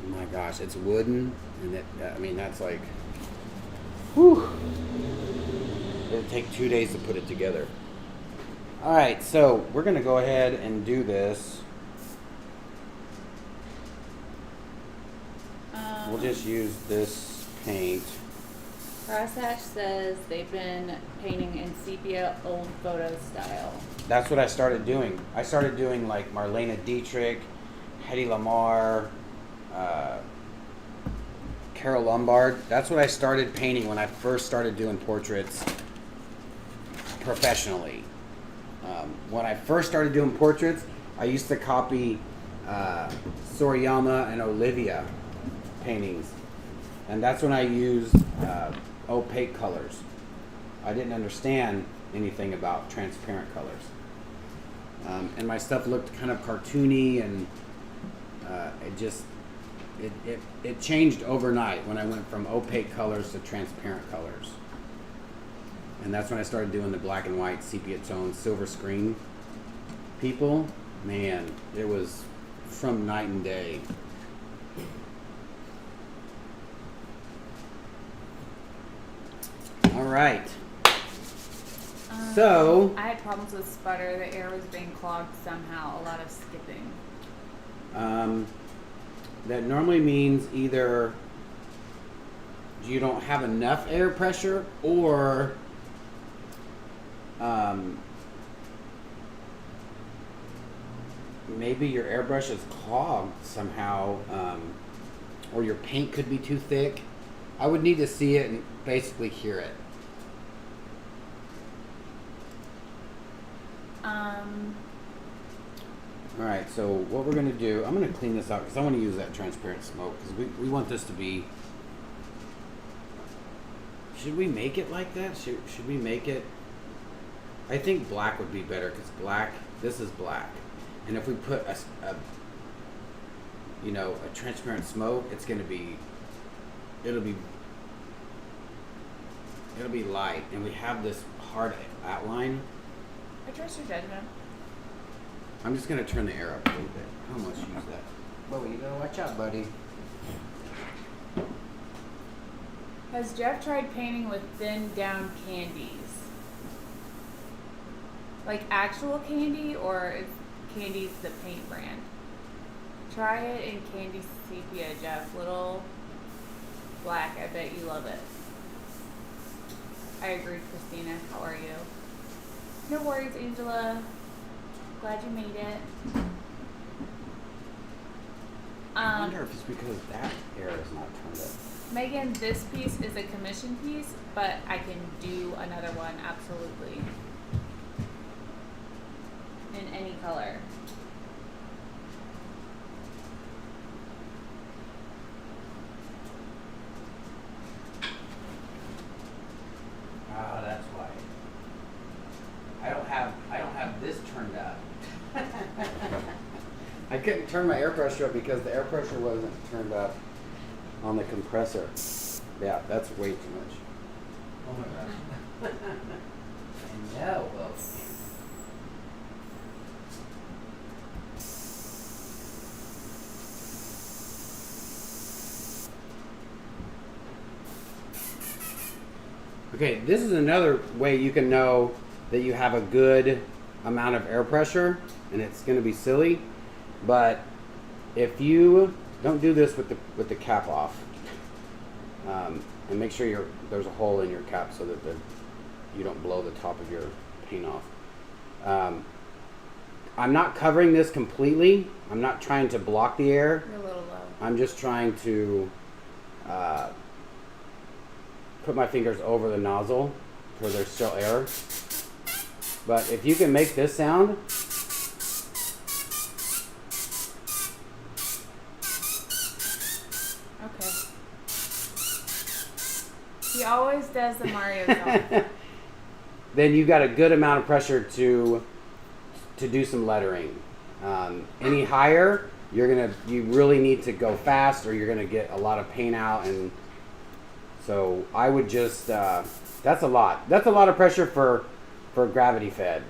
oh my gosh, it's wooden, and I mean, that's like, whew. It'll take 2 days to put it together. All right, so we're gonna go ahead and do this. We'll just use this paint. Crosshatch says they've been painting in sepia old photo style. That's what I started doing. I started doing like Marlene Dietrich, Hedy Lamarr, Carol Lombard. That's what I started painting when I first started doing portraits professionally. When I first started doing portraits, I used to copy Sorayama and Olivia paintings, and that's when I used opaque colors. I didn't understand anything about transparent colors, and my stuff looked kind of cartoony, and it changed overnight when I went from opaque colors to transparent colors. And that's when I started doing the black and white sepia tone silver screen people. Man, it was from night and day. All right. So I had problems with Sputter. The air was being clogged somehow. A lot of skipping. that normally means either you don't have enough air pressure or maybe your airbrush is clogged somehow, or your paint could be too thick. I would need to see it and basically hear it. Alright, so what we're going to do, I'm going to clean this out because I want to use that transparent smoke because we want this to be... Should we make it like that? Should we make it... I think black would be better because black, this is black. And if we put a transparent smoke, it's going to be... It'll be light. And we have this hard outline. I trust your judgment. I'm just going to turn the air up a little bit. How much use that? Whoa, you gotta watch out, buddy. Has Jeff tried painting with thinned down candies? Like actual candy, or is Candy's the paint brand? Try it in Candy Sepia, Jeff. Little black. I bet you love it. I agree, Christina. How are you? No worries, Angela. Glad you made it. I wonder if it's because that air is not turned up. Megan, this piece is a commission piece, but I can do another one, absolutely. In any color. Ah, that's why. I don't have this turned up. I couldn't turn my air pressure up because the air pressure wasn't turned up on the compressor. Yeah, that's way too much. Oh my gosh. I know. Okay, this is another way you can know that you have a good amount of air pressure, and it's going to be silly, but if you don't do this with the cap off, and make sure there's a hole in your cap so that you don't blow the top of your paint off. I'm not covering this completely. I'm not trying to block the air. You're a little low. I'm just trying to put my fingers over the nozzle where there's still air. But if you can make this sound, okay. He always does the Mario song. then you've got a good amount of pressure to do some lettering. Any higher, you really need to go fast, or you're gonna get a lot of paint out, and so I would just that's a lot. That's a lot of pressure for gravity fed.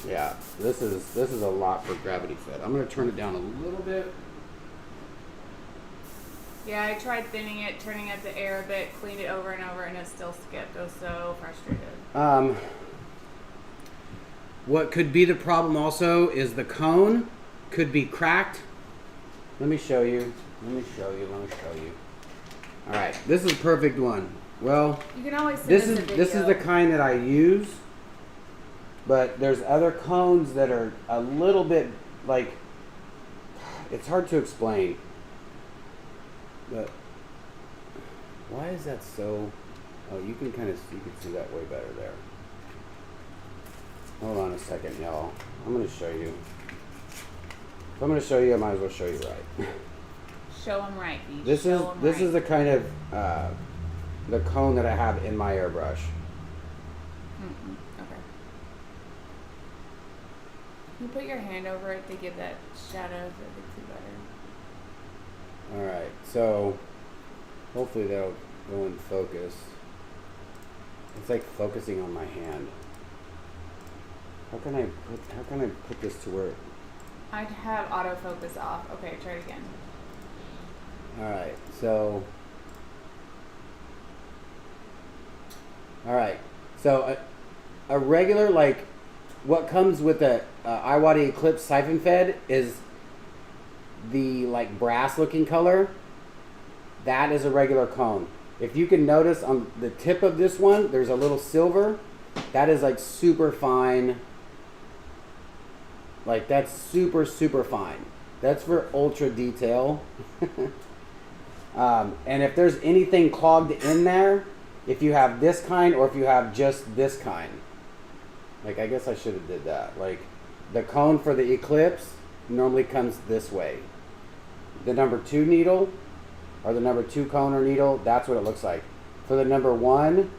Yeah, this is a lot for gravity fed. I'm gonna turn it down a little bit. Yeah, I tried thinning it, turning up the air a bit, cleaned it over and over, and it still skipped. I was so frustrated. What could be the problem also is the cone could be cracked. Let me show you. All right, this is a perfect one. Well, You can always send this us a video. is the kind that I use, but there's other cones that are a little bit like, it's hard to explain. But why is that so? Oh, you can see that way better there. Hold on a second, y'all. I'm going to show you. If I'm going to show you, I might as well show you right. Show them right, Beach. This is the kind of the cone that I have in my airbrush. Okay. You put your hand over it to give that shadow so it looks better. Alright, so hopefully that'll go in focus. It's like focusing on my hand. How can I put this to where? I'd have autofocus off. Okay, try it again. Alright, so a regular, like, what comes with a iWadi Eclipse Siphon Fed is the, like, brass looking color. That is a regular cone. If you can notice on the tip of this one, there's a little silver. That is like super fine. Like, that's super, super fine. That's for ultra detail. And if there's anything clogged in there, if you have this kind or if you have just this kind, like, I guess I should have did that. Like, the cone for the Eclipse normally comes this way. The number 2 needle, or the number 2 cone or needle, that's what it looks like. For the number 1,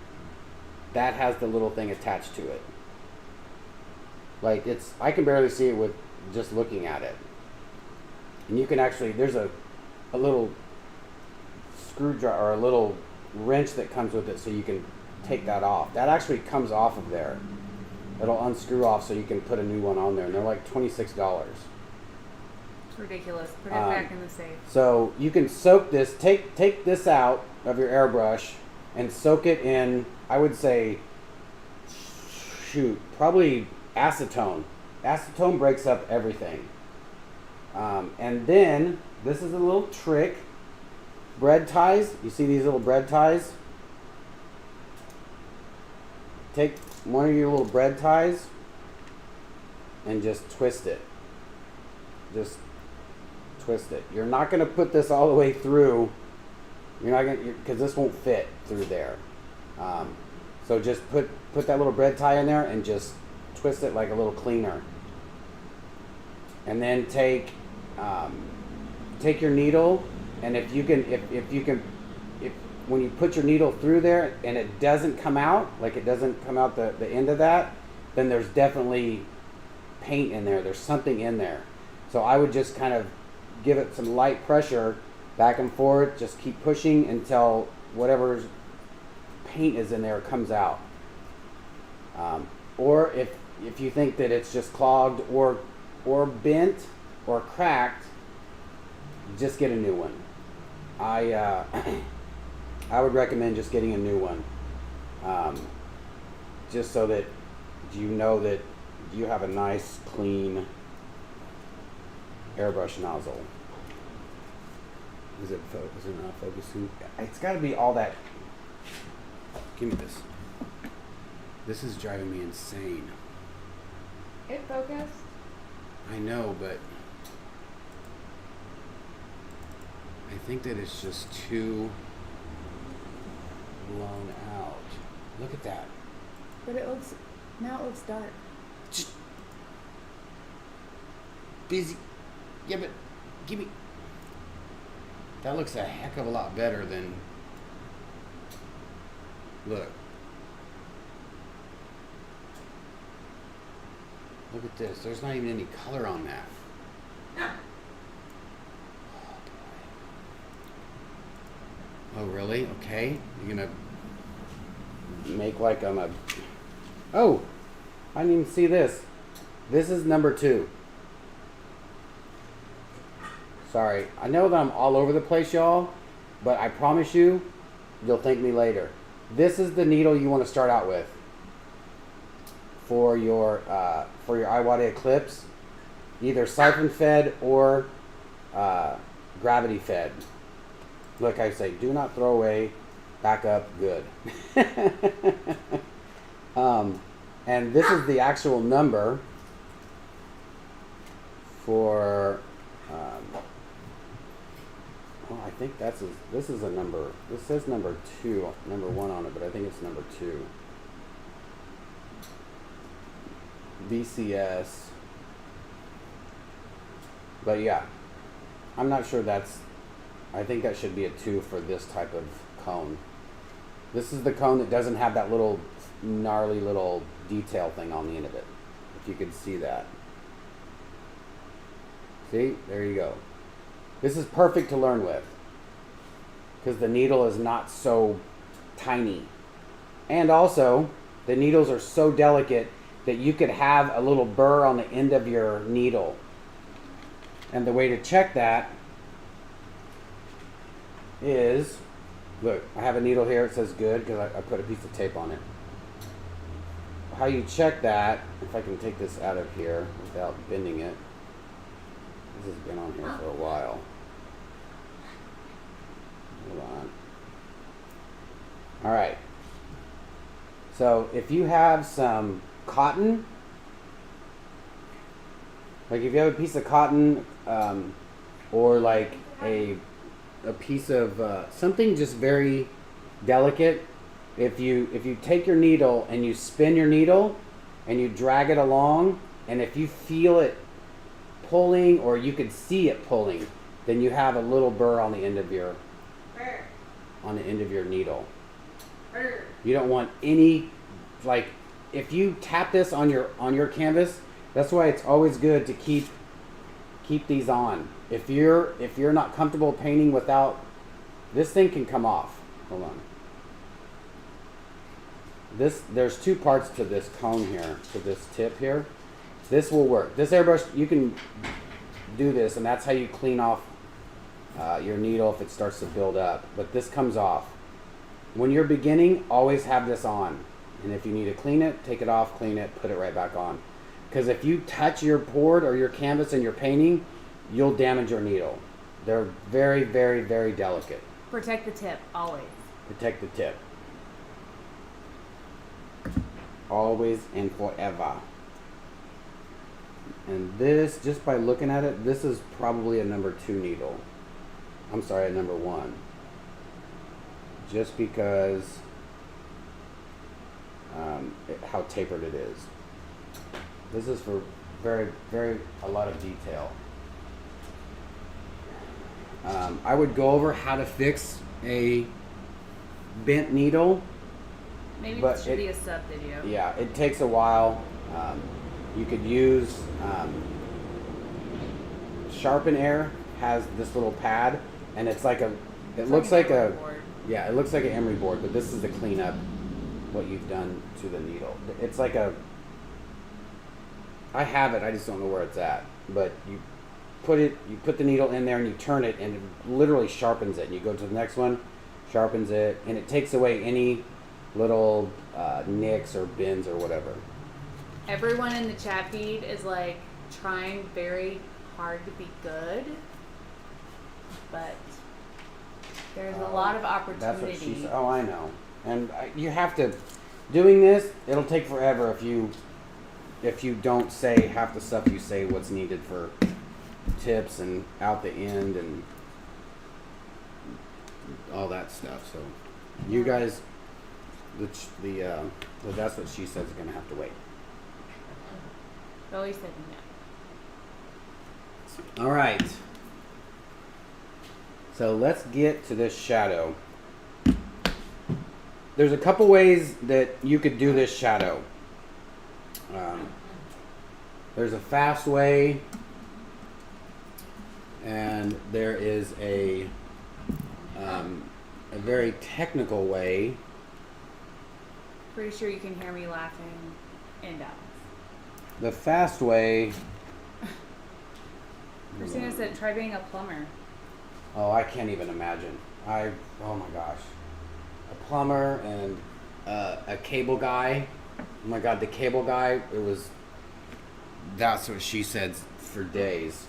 that has the little thing attached to it. Like, it's, I can barely see it with just looking at it. And you can actually, there's a little screwdriver or a little wrench that comes with it, so you can take that off. That actually comes off of there. It'll unscrew off so you can put a new one on there, and they're like $26. It's ridiculous. Put it back in the safe. So you can soak this, take this out of your airbrush and soak it in, I would say, shoot, probably acetone. Acetone breaks up everything. And then, this is a little trick. Bread ties. You see these little bread ties? Take one of your little bread ties and just twist it. Just twist it. You're not going to put this all the way through. You're not going to, because this won't fit through there. So just put that little bread tie in there and just twist it like a little cleaner. And then take your needle, and if when you put your needle through there and it doesn't come out, like it doesn't come out the end of that, then there's definitely paint in there. There's something in there. So I would just kind of give it some light pressure back and forth. Just keep pushing until whatever paint is in there comes out. Or if you think that it's just clogged or bent or cracked, just get a new one. I would recommend just getting a new one, just so that you know that you have a nice, clean airbrush nozzle. Is it not focusing? It's got to be all that. Give me this. This is driving me insane. It focused. I know, but I think that it's just too blown out. Look at that. But it looks, now it looks dark. Just busy. Yeah, but give me. That looks a heck of a lot better than. Look. Look at this. There's not even any color on that. Oh, really? Okay. You're gonna make like I'm a. Oh! I didn't even see this. This is number 2. Sorry. I know that I'm all over the place, y'all, but I promise you, you'll thank me later. This is the needle you want to start out with for your iWadi Eclipse, either Siphon Fed or Gravity Fed. Like I say, do not throw away, back up, good. And this is the actual number for, well, I think this is a number, this says number 2, number 1 on it, but I think it's number 2. BCS. But yeah, I'm not sure that's, I think that should be a 2 for this type of cone. This is the cone that doesn't have that little gnarly little detail thing on the end of it, if you could see that. See, there you go. This is perfect to learn with because the needle is not so tiny. And also, the needles are so delicate that you could have a little burr on the end of your needle. And the way to check that is, look, I have a needle here, it says good because I put a piece of tape on it. How you check that, if I can take this out of here without bending it. This has been on here for a while. Hold on. Alright. So if you have some cotton, like if you have a piece of cotton, or like a piece of something just very delicate, if you take your needle and you spin your needle and you drag it along, and if you feel it pulling or you could see it pulling, then you have a little burr on the end of your needle. You don't want any, like, if you tap this on your canvas, that's why it's always good to keep these on. If you're not comfortable painting without, this thing can come off. Hold on. There's two parts to this cone here, to this tip here. This will work. This airbrush, you can do this, and that's how you clean off your needle if it starts to build up. But this comes off. When you're beginning, always have this on. And if you need to clean it, take it off, clean it, put it right back on. Because if you touch your board or your canvas and you're painting, you'll damage your needle. They're very, very, very delicate. Protect the tip, always. Protect the tip. Always and forever. And this, just by looking at it, this is probably a number 2 needle. I'm sorry, a number 1. Just because how tapered it is. This is for very, very, a lot of detail. I would go over how to fix a bent needle. Maybe this should be a sub video. Yeah, it takes a while. You could use Sharpen Air has this little pad, and it's like a, it looks like a, yeah, it looks like an emery board, but this is to clean up what you've done to the needle. It's like a, I have it, I just don't know where it's at. But you put the needle in there and you turn it, and it literally sharpens it. And you go to the next one, sharpens it, and it takes away any little nicks or bends or whatever. Everyone in the chat feed is like trying very hard to be good, but there's a lot of opportunity. That's what she said. Oh, I know. And you have to, doing this, it'll take forever if you don't say half the stuff you say what's needed for tips and out the end and all that stuff. So you guys, that's what she says is going to have to wait. Always said no. All right. So let's get to this shadow. There's a couple ways that you could do this shadow. There's a fast way, and there is a very technical way. Pretty sure you can hear me laughing in Dallas. The fast way. Christina said, try being a plumber. Oh, I can't even imagine. Oh my gosh. A plumber and a cable guy. Oh my God, the cable guy, that's what she said for days.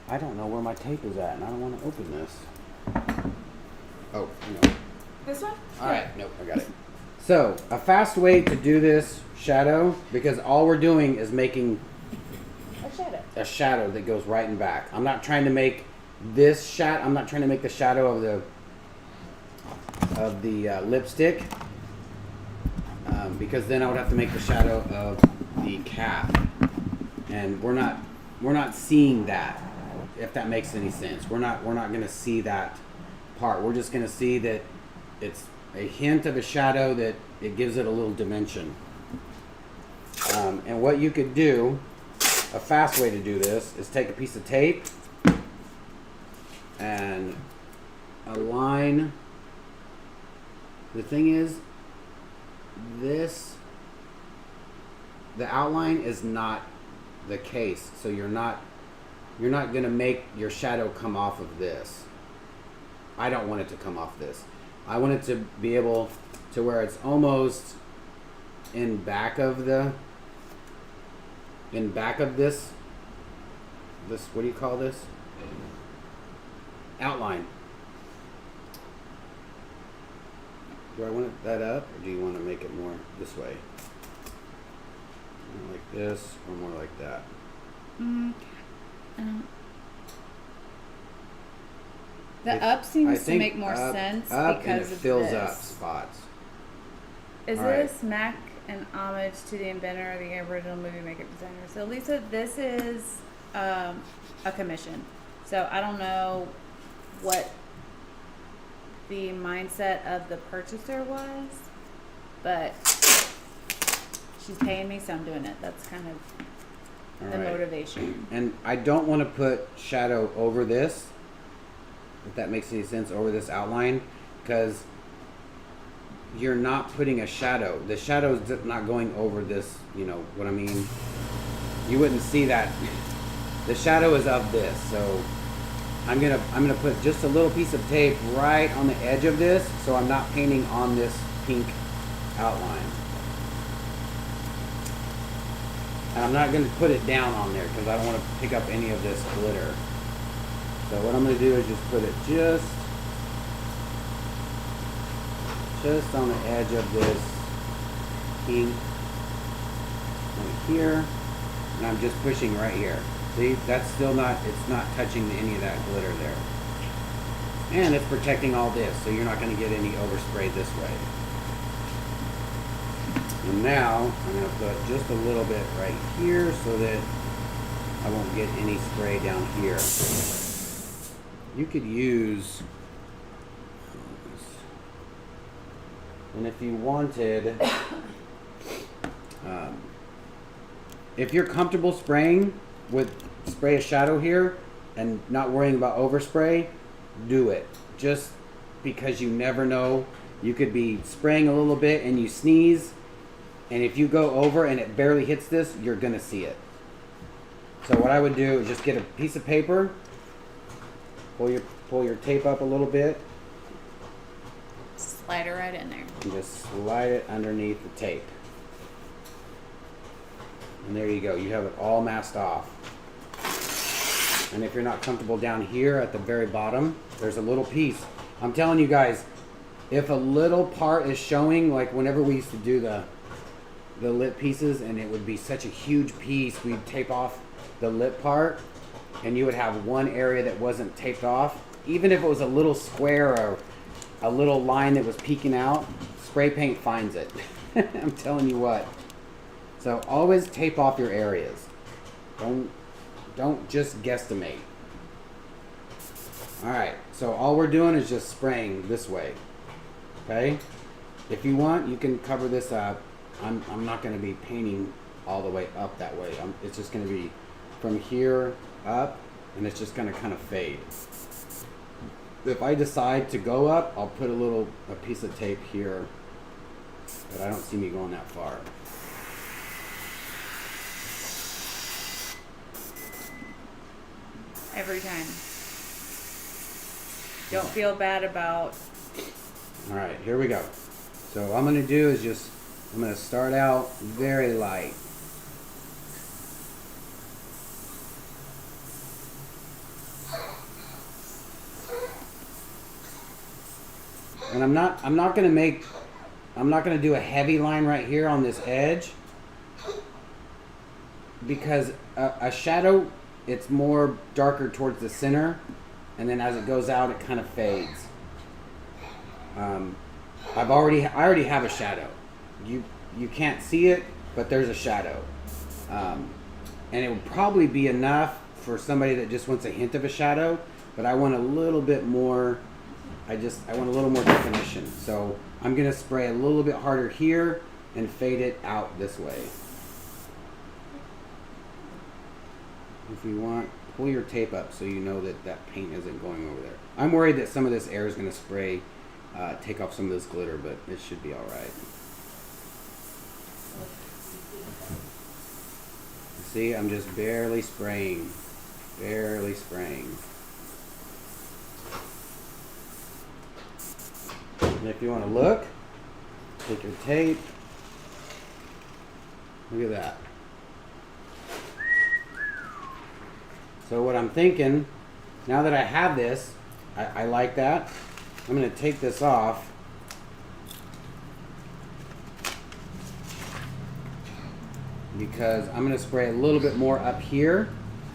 I don't know where my tape is at, and I don't want to open this. Oh, no. This one? Alright, nope, I got it. So, a fast way to do this shadow, because all we're doing is making a shadow that goes right and back. I'm not trying to make this shadow, I'm not trying to make the shadow of the lipstick, because then I would have to make the shadow of the cap, and we're not seeing that, if that makes any sense. We're not going to see that part. We're just going to see that it's a hint of a shadow, that it gives it a little dimension. And what you could do a fast way to do this is take a piece of tape and align. The thing is, the outline is not the case, so you're not going to make your shadow come off of this. I don't want it to come off this. I want it to be able to where it's almost in back of this, what do you call this? Outline. Do I want that up, or do you want to make it more this way? More like this, or more like that? The up seems to think make more sense up, because and it of fills this. up spots. Is All this Mac an homage to the inventor of the original movie makeup designer? So Lisa, this is a commission. So I don't know what the mindset of the purchaser was, but she's paying me, so I'm doing it. That's kind of the motivation. And I don't want to put shadow over this, if that makes any sense, over this outline, because you're not putting a shadow. The shadow's not going over this, you know what I mean? You wouldn't see that. The shadow is of this, so I'm gonna put just a little piece of tape right on the edge of this, so I'm not painting on this pink outline. And I'm not going to put it down on there because I don't want to pick up any of this glitter. So what I'm going to do is just put it just on the edge of this pink right here, and I'm just pushing right here. See, that's still not, it's not touching any of that glitter there. And it's protecting all this, so you're not going to get any overspray this way. And now I'm going to put just a little bit right here so that I won't get any spray down here. You could use, and if you wanted, if you're comfortable spraying with spray a shadow here and not worrying about overspray, do it. Just because you never know, you could be spraying a little bit and you sneeze, and if you go over and it barely hits this, you're gonna see it. So what I would do is just get a piece of paper, pull your tape up a little bit, Slide it right in there. and just slide it underneath the tape. And there you go, you have it all masked off. And if you're not comfortable down here at the very bottom, there's a little piece. I'm telling you guys, if a little part is showing, like whenever we used to do the lip pieces, and it would be such a huge piece, we'd tape off the lip part, and you would have one area that wasn't taped off. Even if it was a little square or a little line that was peeking out, spray paint finds it. I'm telling you what. So always tape off your areas. Don't just guesstimate. Alright, so all we're doing is just spraying this way. Okay? If you want, you can cover this up. I'm not going to be painting all the way up that way. It's just going to be from here up, and it's just going to kind of fade. If I decide to go up, I'll put a piece of tape here, but I don't see me going that far. Every time. Don't feel bad about. Alright, here we go. So what I'm going to do is I'm going to start out very light. And I'm not going to do a heavy line right here on this edge, because a shadow, it's more darker towards the center, and then as it goes out, it kind of fades. I already have a shadow. You can't see it, but there's a shadow. And it would probably be enough for somebody that just wants a hint of a shadow, but I want a little bit more, I want a little more definition. So I'm gonna spray a little bit harder here and fade it out this way. if you want, pull your tape up so you know that that paint isn't going over there. I'm worried that some of this air is going to spray, take off some of this glitter, but it should be all right. See, I'm just barely spraying. Barely spraying. And if you want to look, take your tape. Look at that. So what I'm thinking, now that I have this, I like that. I'm going to take this off. Because I'm going to spray a little bit more up here.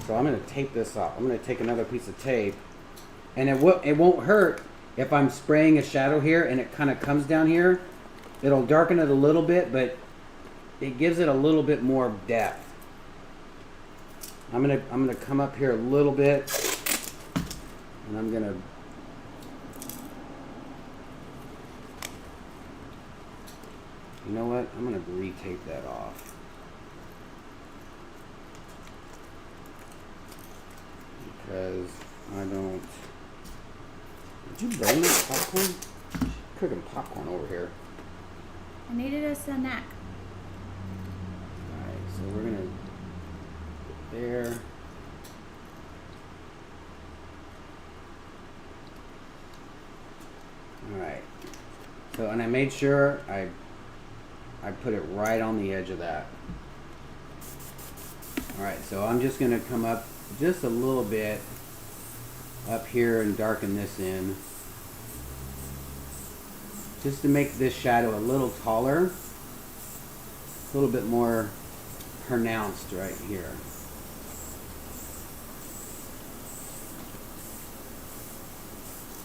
So I'm going to tape this off. I'm going to take another piece of tape. And it won't hurt if I'm spraying a shadow here and it kind of comes down here. It'll darken it a little bit, but it gives it a little bit more depth. I'm gonna come up here a little bit, and I'm gonna you know what? I'm gonna re-tape that off. Because I don't. Did you burn that popcorn? Cooking popcorn over here. I needed a snack. Alright, so we're gonna get there. Alright. So, and I made sure I put it right on the edge of that. Alright, so I'm just gonna come up just a little bit up here and darken this in. Just to make this shadow a little taller, a little bit more pronounced right here.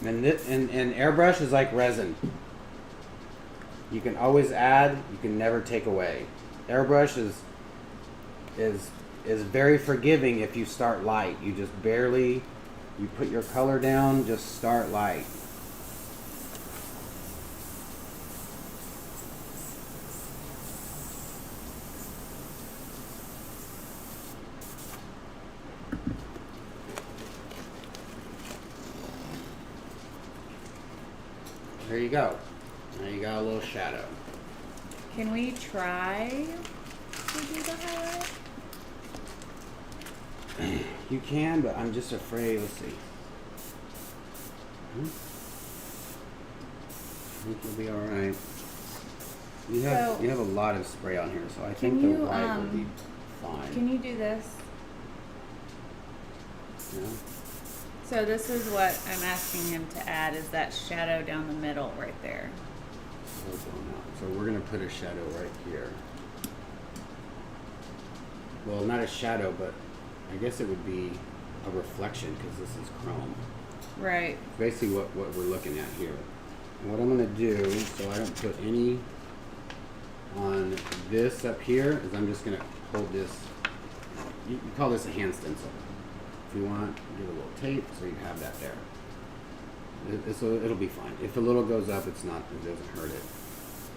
And airbrush is like resin. You can always add, you can never take away. Airbrush is very forgiving if you start light. You just barely, you put your color down, just start light. There you go. Now you got a little shadow. Can we try to do the highlight? You can, but I'm just afraid. Let's see. I think you'll be all right. You have a lot of spray on here, so I think the white will be fine. Can you do this? Yeah. So this is what I'm asking him to add, is that shadow down the middle right there. So we're going to put a shadow right here. Well, not a shadow, but I guess it would be a reflection because this is chrome. Right. Basically what we're looking at here. And what I'm going to do, so I don't put any on this up here, is I'm just going to hold this. You call this a hand stencil. If you want, do a little tape so you have that there. It'll be fine. If a little goes up, it doesn't hurt it.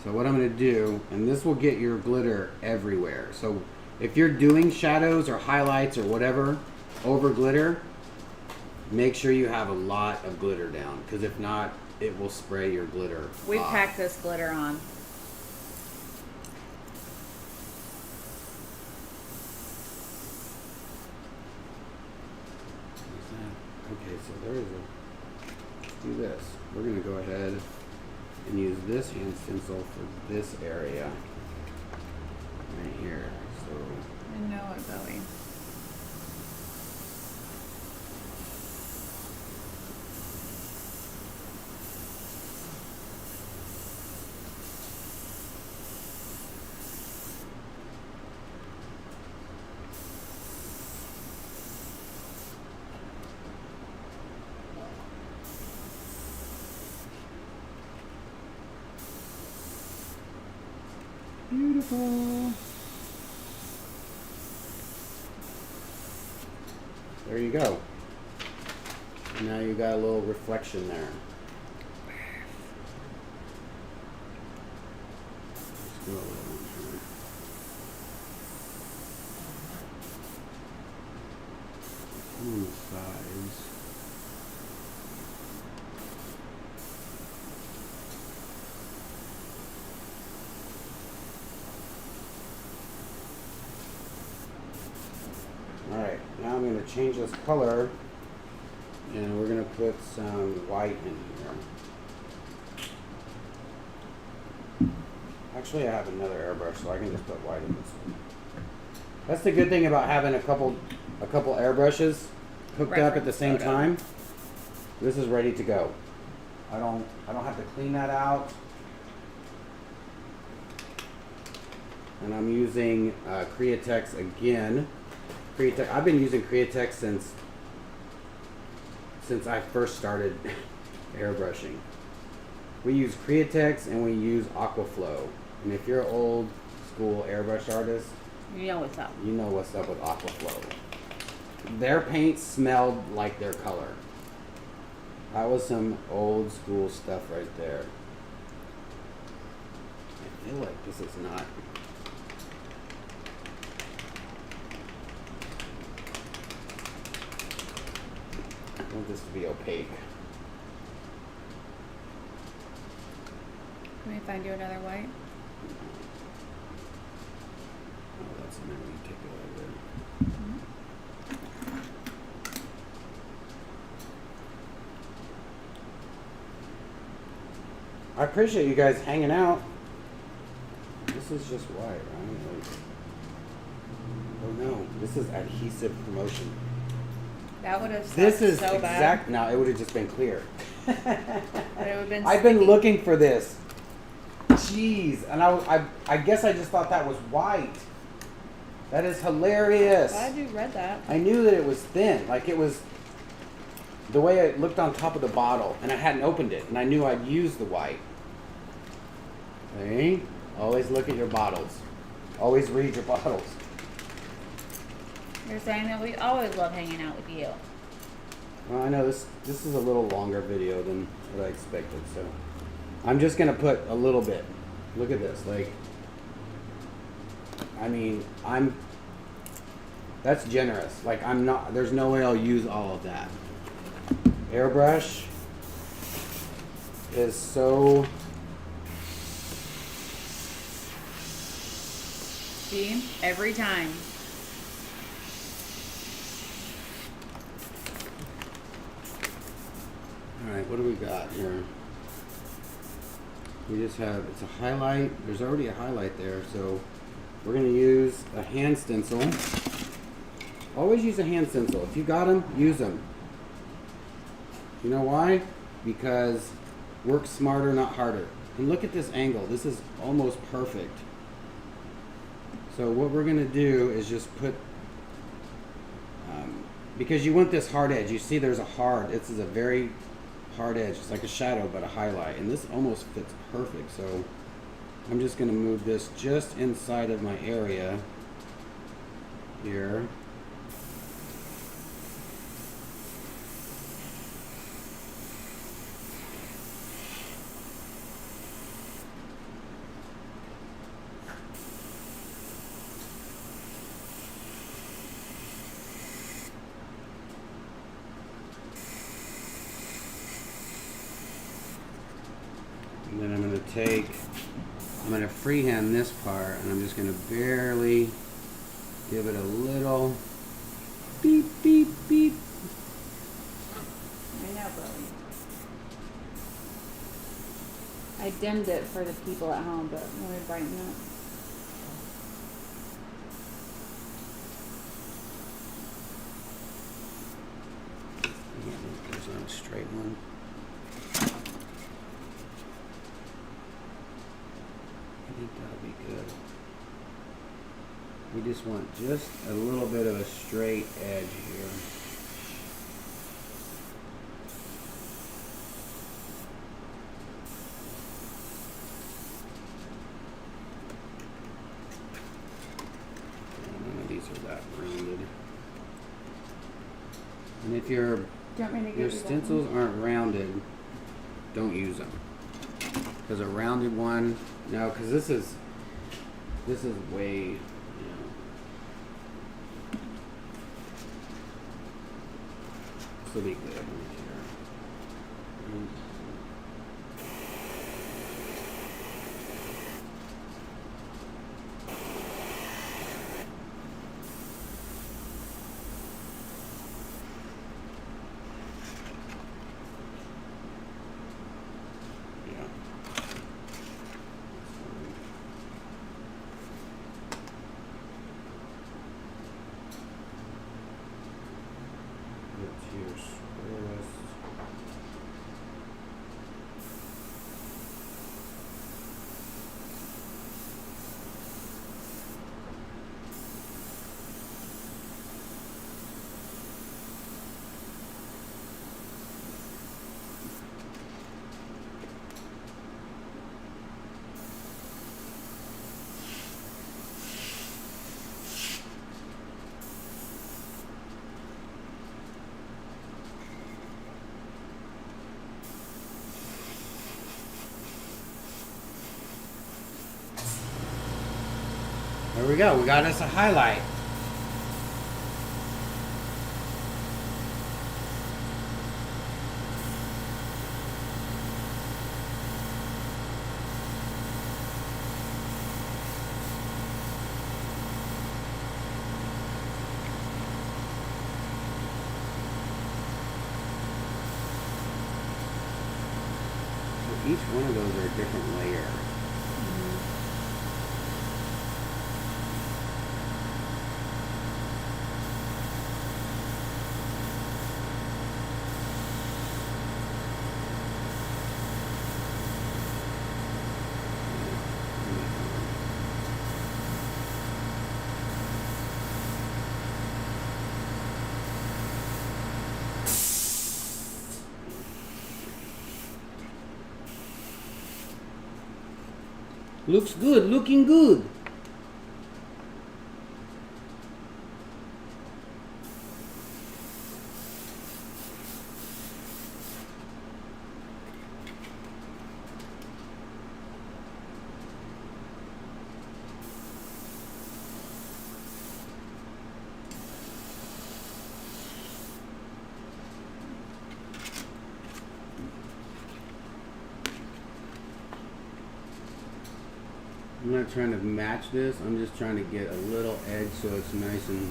So what I'm going to do, and this will get your glitter everywhere. So if you're doing shadows or highlights or whatever over glitter, make sure you have a lot of glitter down, because if not, it will spray your glitter We off. packed this glitter on. Okay, so there is let's do this. We're going to go ahead and use this hand stencil for this area right here. So I know it, Bowie. beautiful. There you go. And now you got a little reflection there. Let's go a little on here. going to change this color, and we're going to put some white in here. Actually, I have another airbrush, so I can just put white in this one. That's the good thing about having a couple airbrushes hooked up at the same time. This is ready to go. I don't have to clean that out. And I'm using Createx again. I've been using Createx since I first started airbrushing. We use Createx and we use Aquaflow. And if you're an old school airbrush artist, You know what's up. you know what's up with Aquaflow. Their paint smelled like their color. That was some old school stuff right there. I feel like this is not. I want this to be opaque. Can we find you another white? Oh, that's an enemy. Take it over there. I appreciate you guys hanging out. This is just white, right? Like, oh no, this is adhesive promotion. That would have sucked This is so exact. No, it would have just been clear. bad. But it would have been I've been sticky. looking for this. Jeez, and I guess I just thought that was white. That is hilarious. Glad you read that. I knew that it was thin, like it was the way it looked on top of the bottle, and I hadn't opened it, and I knew I'd use the white. See? Always look at your bottles. Always read your bottles. You're saying that we always love hanging out with you. Well, I know this is a little longer video than what I expected, so I'm just gonna put a little bit. Look at this, like, I mean, that's generous. Like, there's no way I'll use all of that. Airbrush is so, See? Every time. alright, what do we got here? We just have, it's a highlight. There's already a highlight there, so we're going to use a hand stencil. Always use a hand stencil. If you got them, use them. You know why? Because work smarter, not harder. And look at this angle. This is almost perfect. So what we're going to do is just put, because you want this hard edge. You see there's this is a very hard edge. It's like a shadow, but a highlight. And this almost fits perfect. So I'm just going to move this just inside of my area here. And then I'm going to freehand this part, and I'm just going to barely give it a little beep, beep, beep. I know, Billy. I dimmed it for the people at home, but let me brighten it. There's not a straight one. I think that'll be good. We just want just a little bit of a straight edge here. None of these are that rounded. And if your Do you want me to give you that stencils aren't rounded, don't use them. Because a rounded one, no, because this is way, you know. This will be good right here. There we go. We got us a highlight. Each one of those are a different layer. Looks good, looking good. I'm not trying to match this, I'm just trying to get a little edge so it's nice and...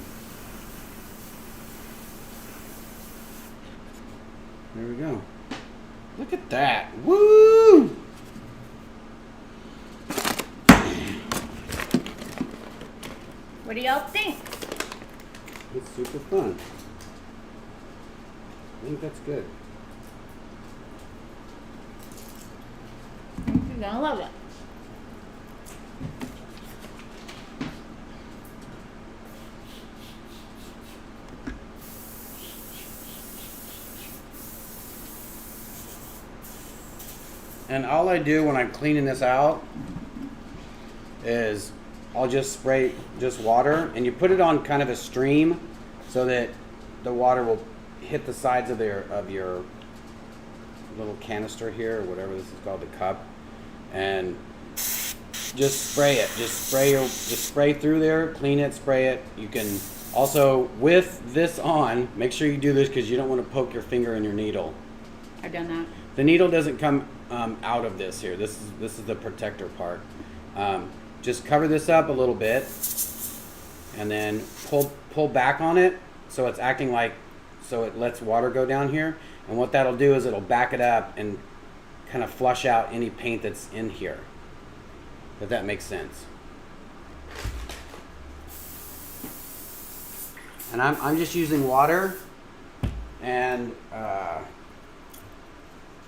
There we go. Look at that. Woo! What do y'all think? It's super fun. I think that's good. I think you're gonna love it. And all I do when I'm cleaning this out is I'll just spray just water, and you put it on kind of a stream so that the water will hit the sides of your little canister here, or whatever this is called, the cup, and just spray it. Just spray through there, clean it, spray it. You can also, with this on, make sure you do this because you don't want to poke your finger in your needle. I've done that. The needle doesn't come out of this here. This is the protector part. Just cover this up a little bit, and then pull back on it so it's acting like, so it lets water go down here. And what that'll do is it'll back it up and kind of flush out any paint that's in here. If that makes sense. And I'm just using water and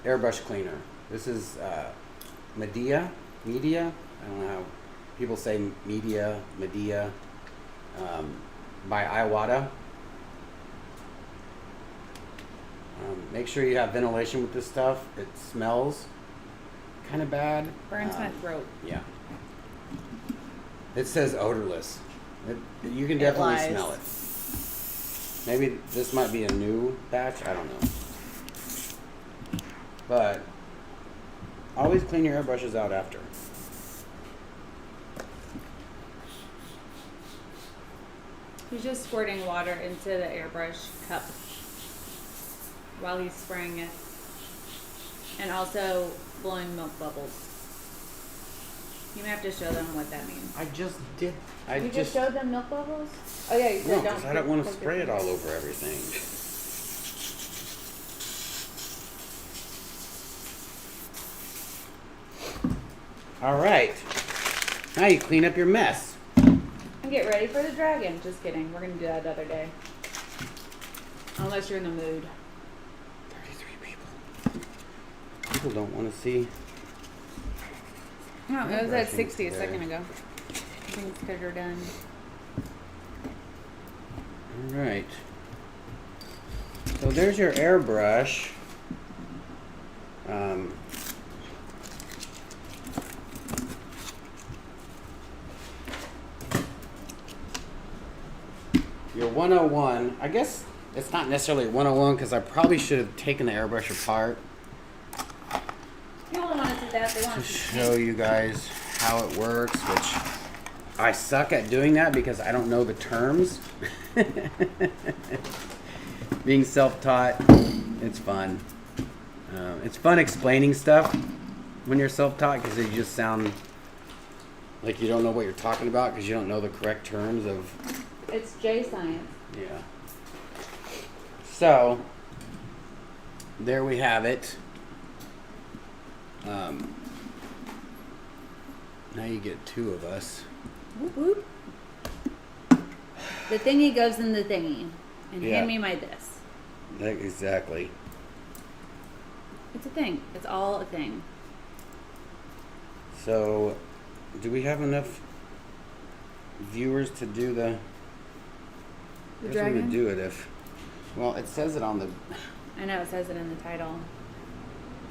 airbrush cleaner. This is Medea. I don't know how people say Medea, by Iwata. Make sure you have ventilation with this stuff. It smells kind of bad. Burns my throat. Yeah. It says odorless. You can definitely lies. smell it. Maybe this might be a new batch. I don't know. But always clean your airbrushes out after. He's just squirting water into the airbrush cup while he's spraying it, and also blowing milk bubbles. You may have to show them what that means. I just did. You just showed them milk bubbles? Oh yeah, you said No, don't. because I don't want to poke spray your it all fingers. over everything. All right. Now you clean up your mess. And get ready for the dragon. Just kidding. We're gonna do that the other day. Unless you're in the mood. 33 people. People don't want to see. No, it was at Airbrushing 60 a today. second ago. I think it's because you're done. All right. So there's your airbrush. Your 101. I guess it's not necessarily 101 because I probably should have taken the airbrush apart People don't want to see that. They want to to see show you guys how it works, which I suck at doing that because I don't know the terms. Being self-taught, it's fun. It's fun explaining stuff when you're self-taught because you just sound like you don't know what you're talking about because you don't know the correct terms of. It's J science. Yeah. So there we have it. Now you get two of us. Whoop, whoop. The thingy goes in the thingy. And Yeah. hand me my this. Exactly. It's a thing. It's all a thing. So, do we have enough viewers to do the? The I guess we dragon? would do it if. Well, it says it on the. I know it says it in the title.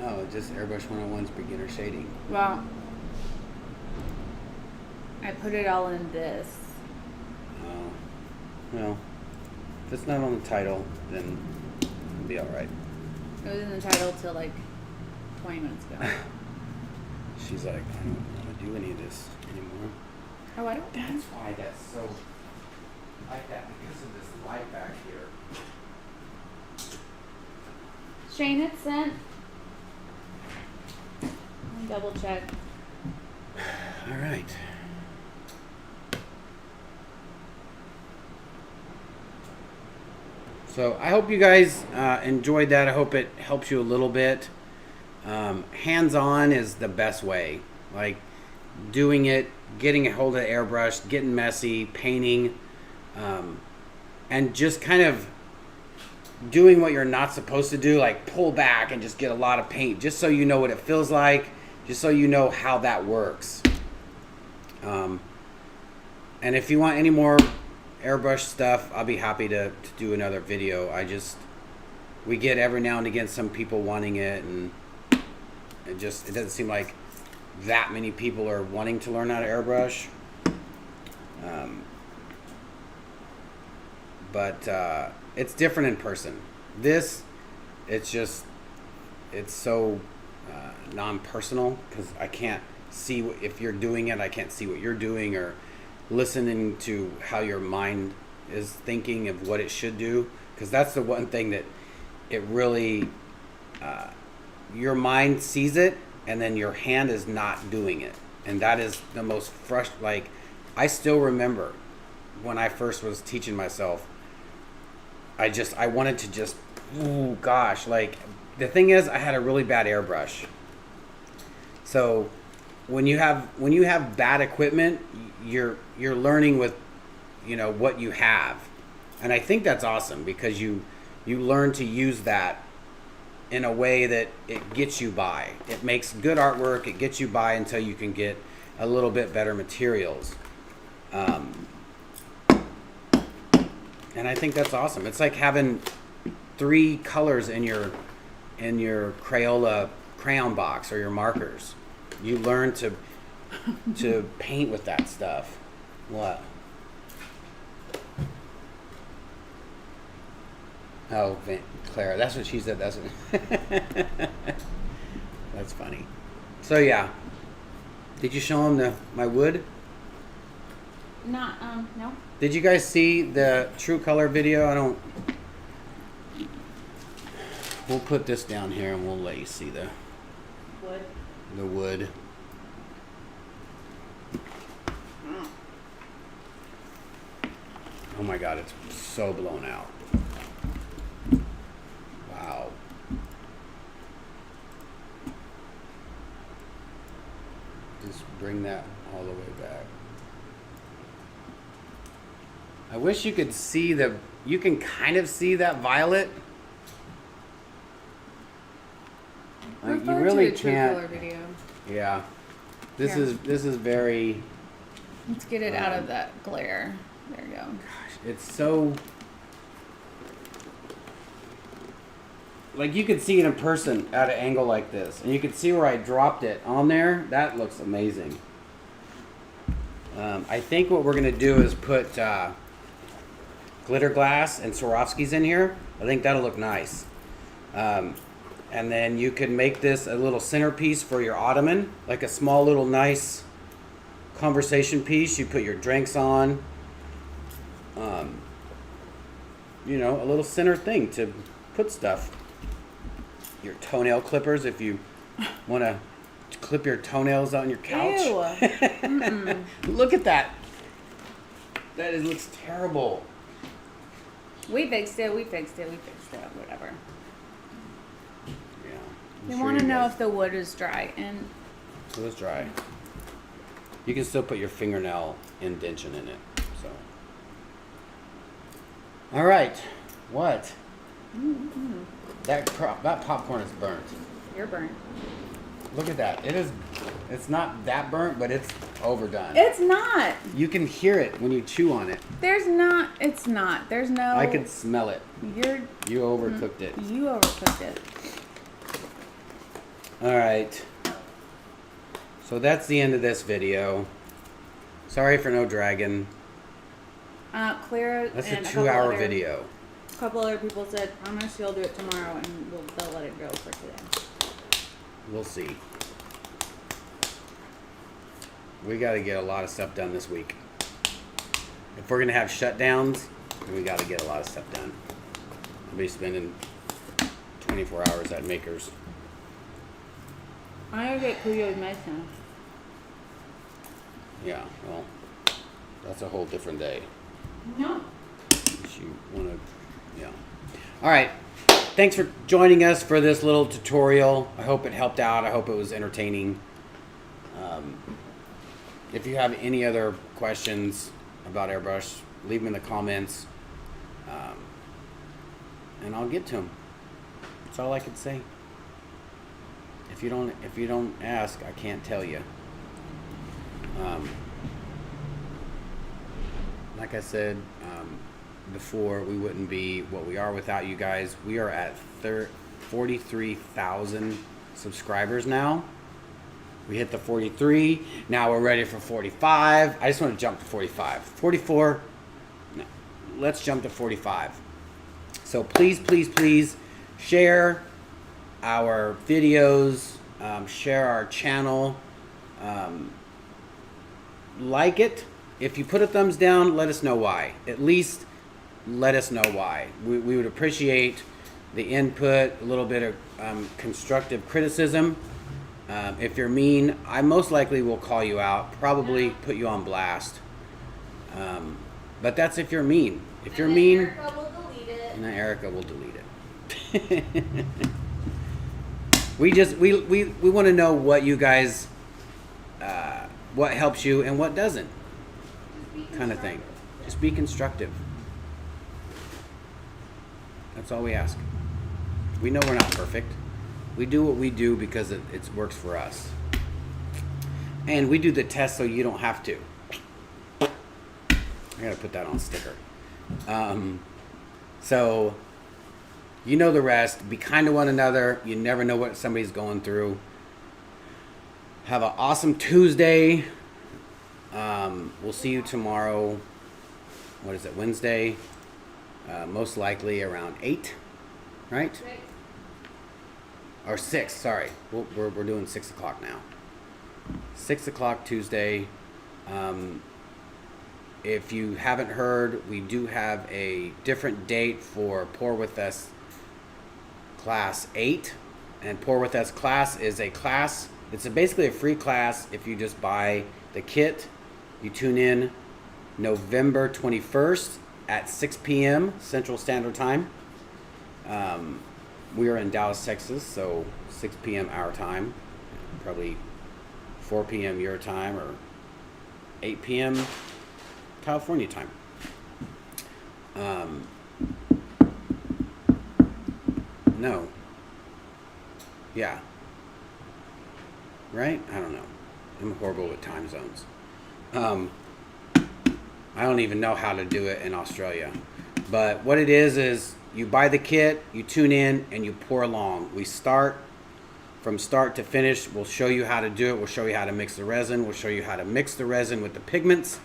Oh, just Airbrush 101's beginner shading. Well, I put it all in this. Oh, well, if it's not on the title, then it'll be all right. It was in the title till like 20 minutes ago. She's like, I don't want to do any of this anymore. Oh, I don't. That's why that's so like that because of this light back here. Shane, it's sent. Let me double check. All right. So I hope you guys enjoyed that. I hope it helps you a little bit. Hands-on is the best way. Like doing it, getting a hold of the airbrush, getting messy, painting, and just kind of doing what you're not supposed to do, like pull back and just get a lot of paint, just so you know what it feels like, just so you know how that works. And if you want any more airbrush stuff, I'll be happy to do another video. We get every now and again some people wanting it, and it doesn't seem like that many people are wanting to learn how to airbrush. But it's different in person. It's so non-personal because I can't see if you're doing it. I can't see what you're doing or listening to how your mind is thinking of what it should do, because that's the one thing that it really your mind sees it and then your hand is not doing it, and that is the most frustrating. Like, I still remember when I first was teaching myself, I wanted to just, oh gosh, like the thing is I had a really bad airbrush. So when you have bad equipment, you're learning with, what you have. And I think that's awesome because you learn to use that in a way that it gets you by. It makes good artwork. It gets you by until you can get a little bit better materials. And I think that's awesome. It's like having 3 colors in your Crayola crayon box or your markers. You learn to paint with that stuff. What? Oh, Clara, that's what she said. That's funny. So yeah, did you show him my wood? No. Did you guys see the True Color video? We'll put this down here and we'll let you see the wood. Oh my God, it's so blown out. Wow. Just bring that all the way back. I wish you could see you can kind of see that violet. Like, you really to a True can't. Color video. Yeah. This Here. is very. Let's get it out of that glare. There you go. Gosh, it's so. Like, you could see it in person at an angle like this, and you could see where I dropped it on there. That looks amazing. I think what we're gonna do is put glitter glass and Swarovskis in here. I think that'll look nice. And then you can make this a little centerpiece for your ottoman, like a small little nice conversation piece. You put your drinks on. You know, a little center thing to put stuff. Your toenail clippers if you want to clip your toenails on your couch. Ew. Look at that. Looks terrible. We fixed it. Whatever. Yeah. They want to know if the wood is dry, and it was dry. You can still put your fingernail indentation in it. So. All right. What? That popcorn is burnt. you're burnt. Look at that. It's not that burnt, but it's overdone. It's not. You can hear it when you chew on it. It's not. There's no. I can smell it. You overcooked it. You overcooked it. All right. So that's the end of this video. Sorry for no dragon. Clara. That's and a 2-hour video. A couple other people said, "Promise you'll do it tomorrow," and they'll let it go for today. We'll see. We got to get a lot of stuff done this week. If we're gonna have shutdowns, we got to get a lot of stuff done. I'll be spending 24 hours at Makers. I gotta get Cuyo's medicine. Yeah, well, that's a whole different day. No. If you want to, yeah. All right. Thanks for joining us for this little tutorial. I hope it helped out. I hope it was entertaining. If you have any other questions about airbrush, leave them in the comments, and I'll get to them. That's all I could say. If you don't ask, I can't tell you. Like I said before, we wouldn't be what we are without you guys. We are at 43,000 subscribers now. We hit the 43. Now we're ready for 45. I just want to jump to 45. 44. No, let's jump to 45. So please, please, please share our videos. Share our channel. Like it. If you put a thumbs down, let us know why. At least let us know why. We would appreciate the input, a little bit of constructive criticism. If you're mean, I most likely will call you out, probably put you on blast. But that's if you're mean. If you're mean, Erica will delete it. and then Erica will delete it. we want to know what you guys, what helps you and what doesn't, kind of thing. Just be constructive. That's all we ask. We know we're not perfect. We do what we do because it works for us. And we do the test so you don't have to. I gotta put that on a sticker. So, you know the rest. Be kind to one another. You never know what somebody's going through. Have an awesome Tuesday. We'll see you tomorrow. What is it, Wednesday? Most likely around 8, right? Or 6, sorry. We're doing 6 o'clock now. 6 o'clock Tuesday. If you haven't heard, we do have a different date for Pour With Us Class 8. And Pour With Us class is a class. It's basically a free class if you just buy the kit. You tune in November 21st at 6 p.m. Central Standard Time. We are in Dallas, Texas, so 6 p.m. our time, probably 4 p.m. your time, or 8 p.m. California time. No. Yeah. Right? I don't know. I'm horrible with time zones. I don't even know how to do it in Australia. But what it is you buy the kit, you tune in, and you pour along. We start from start to finish. We'll show you how to do it. We'll show you how to mix the resin. We'll show you how to mix the resin with the pigments.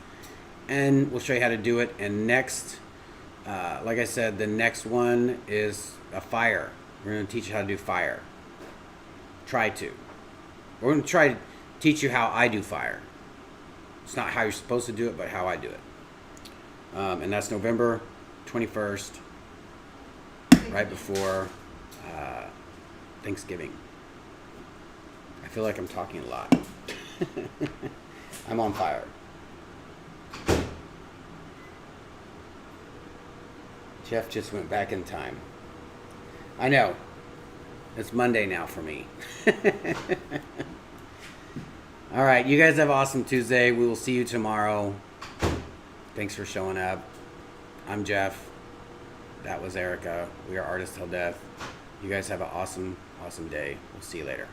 And we'll show you how to do it. And next, like I said, the next one is a fire. We're going to teach you how to do fire. Try to. We're going to try to teach you how I do fire. It's not how you're supposed to do it, but how I do it. And that's November 21st, right before Thanksgiving. I feel like I'm talking a lot. I'm on fire. Jeff just went back in time. I know. It's Monday now for me. All right, you guys have an awesome Tuesday. We will see you tomorrow. Thanks for showing up. I'm Jeff. That was Erica. We are Artists Till Death. You guys have an awesome, awesome day. We'll see you later.